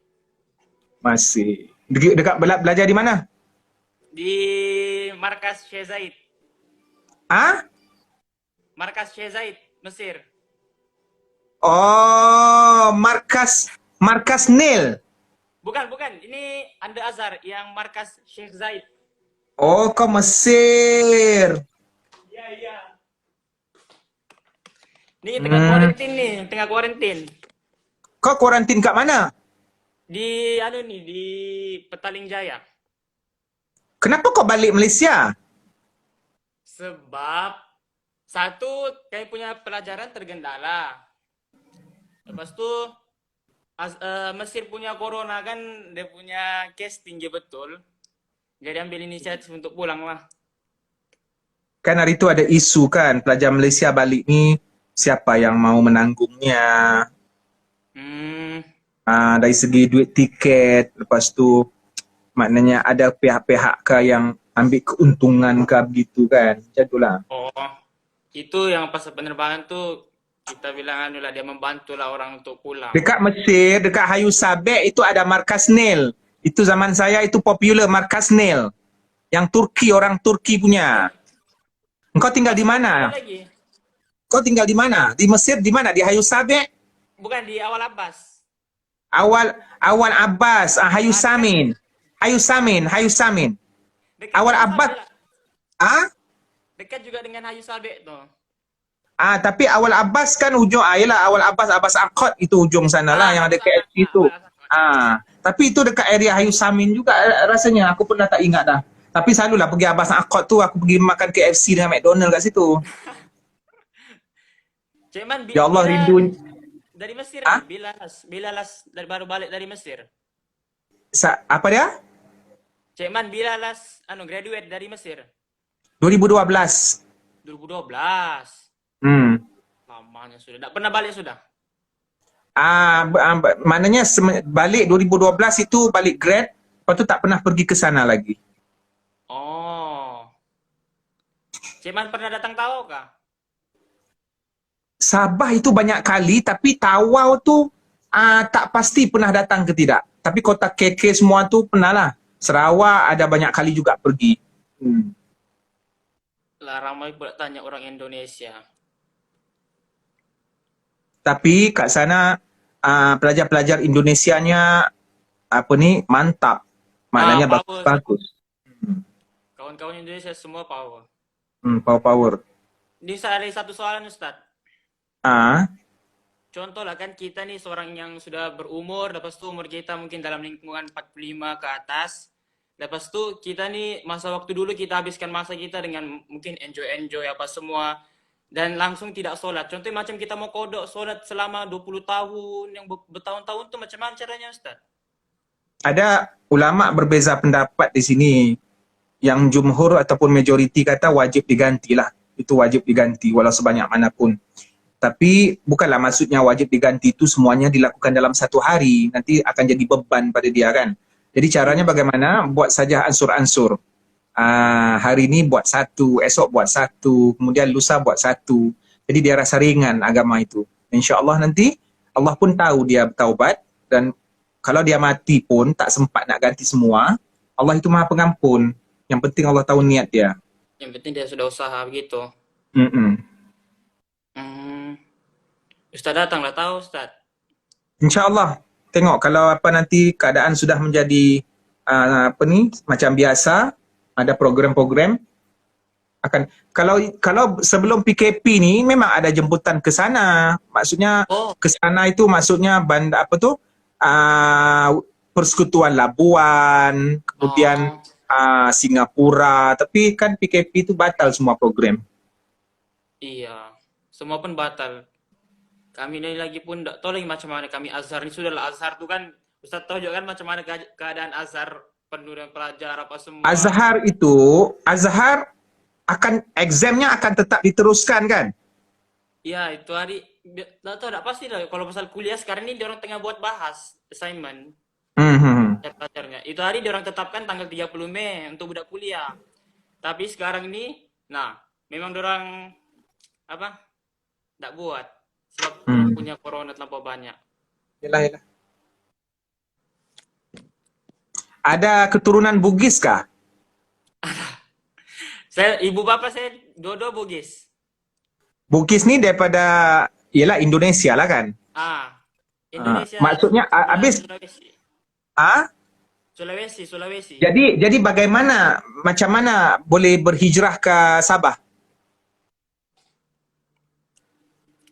Dekat belajar di mana? Di Markas Syekh Zaid. Markas Syekh Zaid, Mesir. Oh, markas Nil. Bukan. Ini Anda Azhar yang Markas Syekh Zaid. Oh, kau Mesir. Iya. Ni tengah kuarantin. Kau kuarantin kat mana? Di Petaling Jaya. Kenapa kau balik Malaysia? Sebab satu, kami punya pelajaran tergendala. Lepas tu Mesir punya corona kan dia punya case tinggi betul. Jadi ambil inisiatif untuk pulang lah. Kan hari tu ada isu kan pelajar Malaysia balik ni siapa yang mau menanggungnya? Dari segi duit tiket, lepas tu maknanya ada pihak-pihak yang ambil keuntungan ke begitu kan. Macam itulah. Oh, itu yang pas penerbangan tu kita bilang dia membantulah orang untuk pulang. Dekat Mesir, dekat Hayu Sabek itu ada markas Nil. Itu zaman saya itu popular markas Nil. Yang Turki, orang Turki punya. Engkau tinggal di mana? Kau tinggal di mana? Di Mesir di mana? Di Hayu Sabek? Bukan, di Awal Abbas. Awal Abbas, Hayu Samin. Awal Abbas. Dekat juga dengan Hayu Sabek tu. Tapi Awal Abbas kan ujung, yelah Awal Abbas Akot itu ujung sana lah yang ada KFC tu. Tapi itu dekat area Hayu Samin juga rasanya. Aku pun dah tak ingat dah. Tapi selalulah pergi Abbas Akot tu, aku pergi makan KFC dengan McDonald kat situ. Cik Man, ya Allah, rindu. Dari Mesir, bila last baru balik dari Mesir? Apa dia? Cik Man, bila last graduate dari Mesir? 2012. 2012. Lamanya sudah. Tak pernah balik sudah? Maknanya balik 2012 itu balik grad, lepas tu tak pernah pergi ke sana lagi. Oh. Cik Man pernah datang Tawau kah? Sabah itu banyak kali, tapi Tawau tu tak pasti pernah datang ke tidak. Tapi kota KK semua tu pernah lah. Sarawak ada banyak kali juga pergi. Lah ramai pula tanya orang Indonesia. Tapi kat sana pelajar-pelajar Indonesianya mantap. Maknanya bagus. Kawan-kawan Indonesia semua power. Power. Ini ada satu soalan Ustaz. contoh lah kan kita nih seorang yang sudah berumur, lepas itu umur kita mungkin dalam lingkungan 45 ke atas. Lepas itu kita nih masa waktu dulu kita habiskan masa kita dengan mungkin enjoy apa semua. Dan langsung tidak sholat. Contohnya macam kita mau kodok sholat selama 20 tahun, yang bertahun-tahun tuh macam mana caranya Ustaz? Ada ulama berbeza pendapat di sini. Yang jumhur ataupun majoriti kata wajib digantilah. Itu wajib diganti walau sebanyak manapun. Tapi bukanlah maksudnya wajib diganti itu semuanya dilakukan dalam satu hari. Nanti akan jadi beban pada dia kan. Jadi caranya bagaimana? Buat saja ansur-ansur. Hari ini buat satu, esok buat satu, kemudian lusa buat satu. Jadi dia rasa ringan agama itu. InsyaAllah nanti Allah pun tahu dia bertaubat. Dan kalau dia mati pun tak sempat nak ganti semua, Allah itu maha pengampun. Yang penting Allah tahu niat dia. Yang penting dia sudah usaha begitu. Ustaz datanglah tahu Ustaz. InsyaAllah. Tengok kalau apa nanti keadaan sudah menjadi macam biasa, ada program-program akan kalau sebelum PKP ni memang ada jemputan ke sana. Maksudnya ke sana itu maksudnya Persekutuan Labuan, kemudian Singapura, tapi kan PKP itu batal semua program. Iya, semua pun batal. Kami ini lagi pun tak tahu lagi macam mana kami Azhar ini sudahlah. Azhar tu kan Ustaz tahu juga kan macam mana keadaan Azhar penuh dengan pelajar apa semua. Azhar akan examnya akan tetap diteruskan kan? Iya, itu hari tak tahu tak pasti lah kalau pasal kuliah sekarang ini diorang tengah buat bahas assignment. Pelajarnya. Itu hari diorang tetapkan tanggal 30 Mei untuk budak kuliah. Tapi sekarang ini memang diorang tak buat sebab punya corona terlampau banyak. Yalah. Ada keturunan Bugis kah? Ibu bapa saya dua-dua Bugis. Bugis ni daripada Indonesia lah kan? Indonesia. Maksudnya habis Sulawesi. Jadi macam mana boleh berhijrah ke Sabah?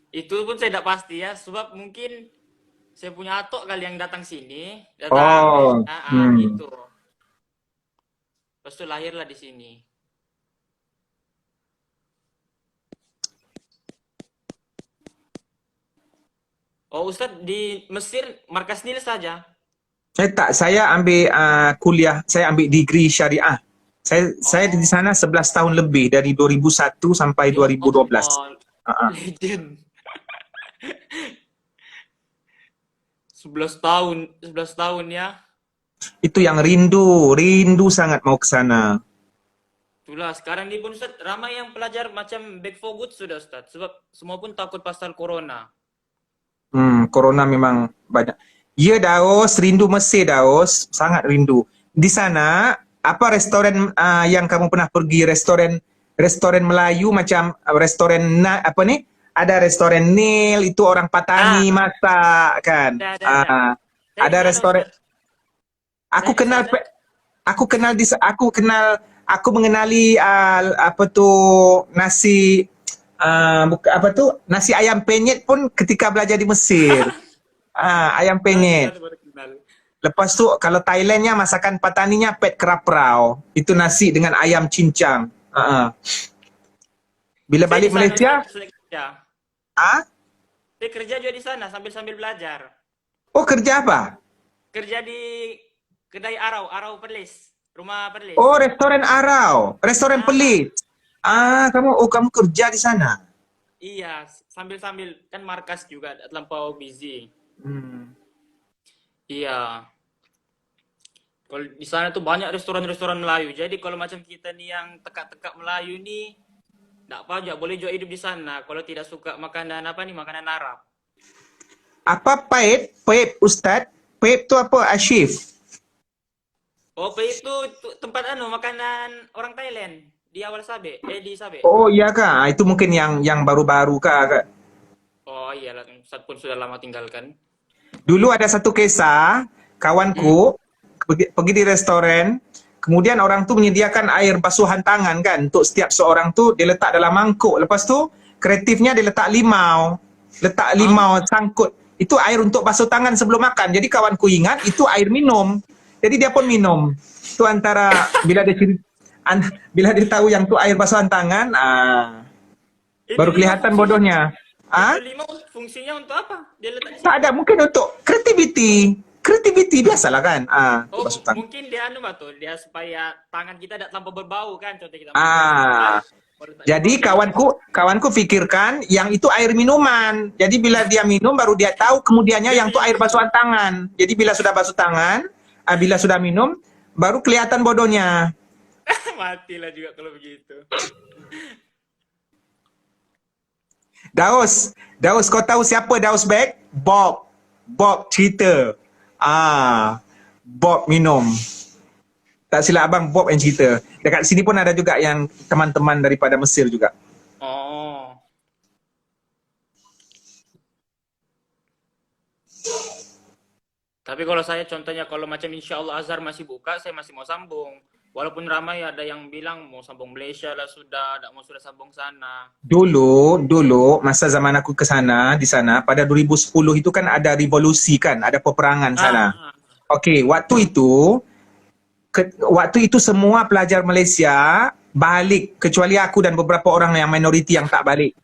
Itu pun saya tidak pasti ya, sebab mungkin saya punya atok kali yang datang sini, gitu. Lepas itu lahirlah di sini. Oh Ustadz di Mesir markas nil saja? Saya ambil kuliah, saya ambil degree syariah. Saya di sana 11 tahun lebih dari 2001 sampai 2012. Legend. 11 tahun ya. Itu yang rindu sangat mau ke sana. Itulah sekarang ni pun Ustaz ramai yang pelajar macam back for good sudah Ustaz, sebab semua pun takut pasal corona. Corona memang banyak. Ya Daos, rindu Mesir Daos, sangat rindu. Di sana apa restoran yang kamu pernah pergi, restoran Melayu macam restoran ada restoran Nil, itu orang Patani masak kan. Ada restoran. Aku mengenali nasi ayam penyet pun ketika belajar di Mesir. Ayam penyet. Lepas tu kalau Thailandnya masakan Pataninya pet keraprau. Itu nasi dengan ayam cincang. Bila balik Malaysia, saya kerja juga di sana sambil belajar. Oh, kerja apa? Kerja di kedai Arau Perlis, rumah Perlis. Oh, restoran Arau, restoran Perlis. Kamu kerja di sana? Iya, sambil kan markas juga terlampau busy. Iya. Kalau di sana tuh banyak restoran Melayu. Jadi kalau macam kita nih yang tekak-tekak Melayu nih, enggak apa aja boleh juga hidup di sana. Kalau tidak suka makanan makanan Arab. Apa paip Ustaz? Paip tu apa, Ashif? Oh, paip tu tempat makanan orang Thailand di awal Sabe, di Sabe. Oh iya kah? Itu mungkin yang baru-baru kah? Oh iyalah, Ustaz pun sudah lama tinggalkan. Dulu ada satu kisah, kawanku pergi di restoran, kemudian orang tu menyediakan air basuhan tangan kan untuk setiap seorang tu dia letak dalam mangkuk. Lepas tu kreatifnya dia letak limau. letak limau sangkut. Itu air untuk basuh tangan sebelum makan. Jadi kawanku ingat itu air minum. Jadi dia pun minum. Itu antara bila dia bila dia tahu yang itu air basuhan tangan, baru kelihatan bodohnya. Itu limau fungsinya untuk apa? Dia letak di situ. Tak ada, mungkin untuk creativity. Creativity biasalah kan. Oh, basuh tangan. mungkin dia dia supaya tangan kita tidak terlampau berbau kan, contoh kita. Jadi kawanku fikirkan yang itu air minuman. Jadi bila dia minum baru dia tahu kemudiannya yang itu air basuhan tangan. Jadi bila sudah basuh tangan, bila sudah minum baru kelihatan bodohnya. Matilah juga kalau begitu. Daus, kau tahu siapa Daus Beg? Bob cerita. Bob minum. Tak silap abang, Bob yang cerita. Dekat sini pun ada juga yang teman-teman daripada Mesir juga. Oh. Tapi kalau saya contohnya kalau macam insya Allah Azhar masih buka, saya masih mau sambung. Walaupun ramai ada yang bilang mau sambung Malaysia lah sudah, tak mau sudah sambung sana. Dulu masa zaman aku ke sana, di sana pada 2010 itu kan ada revolusi kan, ada peperangan sana. Okey, waktu itu semua pelajar Malaysia balik kecuali aku dan beberapa orang yang minoriti yang tak balik.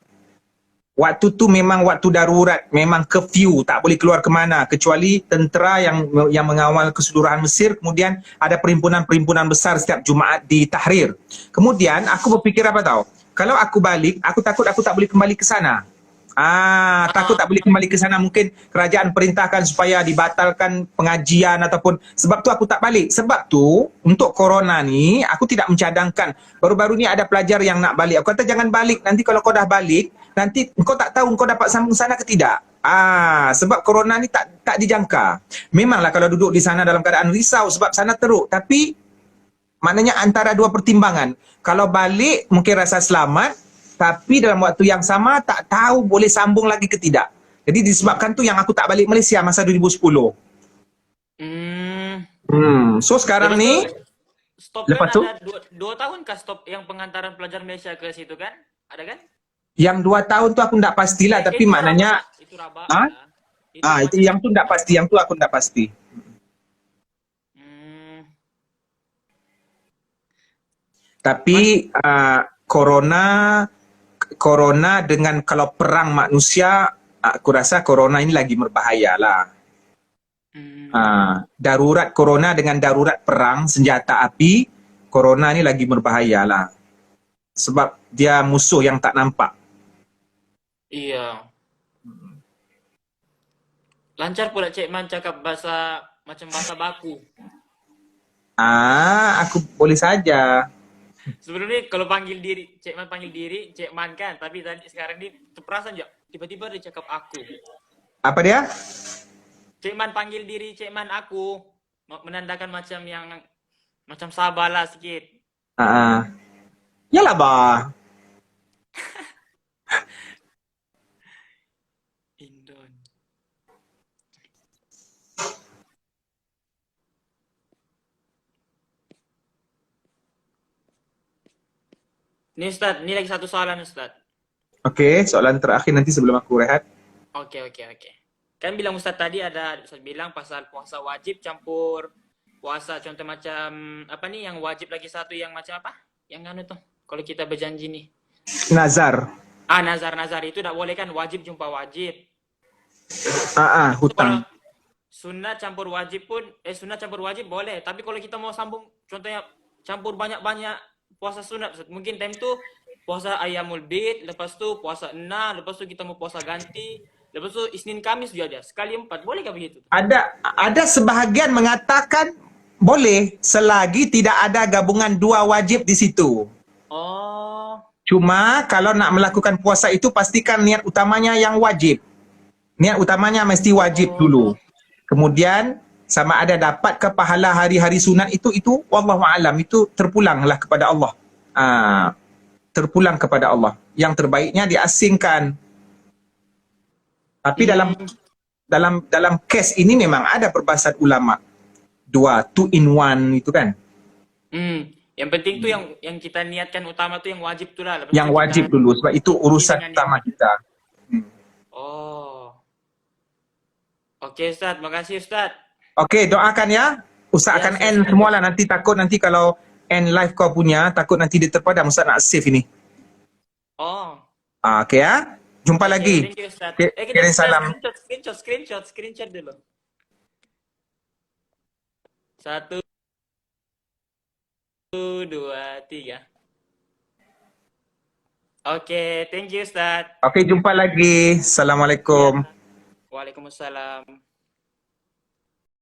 Waktu tu memang waktu darurat, memang curfew, tak boleh keluar ke mana kecuali tentera yang mengawal keseluruhan Mesir. Kemudian ada perhimpunan-perhimpunan besar setiap Jumaat di Tahrir. Kemudian aku berfikir apa tahu? Kalau aku balik, aku takut aku tak boleh kembali ke sana. Takut tak boleh kembali ke sana, mungkin kerajaan perintahkan supaya dibatalkan pengajian ataupun sebab tu aku tak balik. Sebab tu untuk corona ni aku tidak mencadangkan. Baru-baru ni ada pelajar yang nak balik. Aku kata jangan balik, nanti kalau kau dah balik nanti kau tak tahu kau dapat sambung sana ke tidak. Sebab corona ni tak dijangka. Memanglah kalau duduk di sana dalam keadaan risau sebab sana teruk, tapi maknanya antara dua pertimbangan. Kalau balik mungkin rasa selamat, tapi dalam waktu yang sama tak tahu boleh sambung lagi ke tidak. Jadi disebabkan tu yang aku tak balik Malaysia masa 2010. So sekarang ni stop lepas kan tu ada 2 tahun kah stop yang pengantaran pelajar Malaysia ke situ kan? Ada kan? yang 2 tahun tu aku tak pastilah, tapi maknanya itu rabak. Itu yang tu tak pasti, yang tu aku tak pasti. Tapi corona dengan kalau perang manusia, aku rasa corona ini lagi berbahaya lah. Darurat corona dengan darurat perang senjata api, corona ini lagi berbahaya lah. Sebab dia musuh yang tak nampak. Iya. Lancar pula Cik Man cakap macam bahasa baku. Aku boleh saja. Sebelum ni kalau panggil diri, Cik Man panggil diri, Cik Man kan. Tapi tadi sekarang ni terperasan je, tiba-tiba dia cakap aku. Apa dia? Cik Man panggil diri Cik Man aku. Menandakan macam sabarlah sikit. Yalah bah. Indon. Ni Ustaz, ni lagi satu soalan Ustaz. Okey, soalan terakhir nanti sebelum aku rehat. Okey. Kan bilang Ustaz tadi Ustaz bilang pasal puasa wajib campur puasa contoh macam apa ni yang wajib lagi satu yang macam apa? Yang anu tuh. Kalau kita berjanji nih. Nazar. Nazar itu tak boleh kan, wajib jumpa wajib. Hutang. Sunnah campur wajib pun, sunnah campur wajib boleh. Tapi kalau kita mau sambung, contohnya campur banyak-banyak puasa sunat, mungkin time tu puasa Ayyamul Bid, lepas tu puasa 6, lepas tu kita mau puasa ganti, lepas tu Isnin Kamis juga ada. Sekali 4, boleh kah begitu? Ada sebahagian mengatakan boleh selagi tidak ada gabungan 2 wajib di situ. Cuma kalau nak melakukan puasa itu pastikan niat utamanya yang wajib. Niat utamanya mesti wajib dulu. Kemudian sama ada dapat ke pahala hari-hari sunat itu wallahu a'lam, itu terpulanglah kepada Allah. Terpulang kepada Allah. Yang terbaiknya diasingkan. Tapi dalam kes ini memang ada perbahasan ulama. 2 in 1 itu kan. Yang penting tu yang kita niatkan utama tu yang wajib tu lah. Yang wajib dulu sebab itu urusan utama kita. Oke Ustaz, makasih Ustaz. Okey, doakan ya. Ustaz Ya, akan Ustaz. end semualah, nanti takut nanti kalau end live kau punya, takut nanti dia terpadam. Ustaz nak save ini. Oh. Okey ya. Jumpa Oke, lagi. thank you Ustaz. Ki- Kita kirim bisa salam. screenshot dulu. 1, 2, 3. Oke, thank you Ustaz. Okey, jumpa lagi. Assalamualaikum. Waalaikumsalam.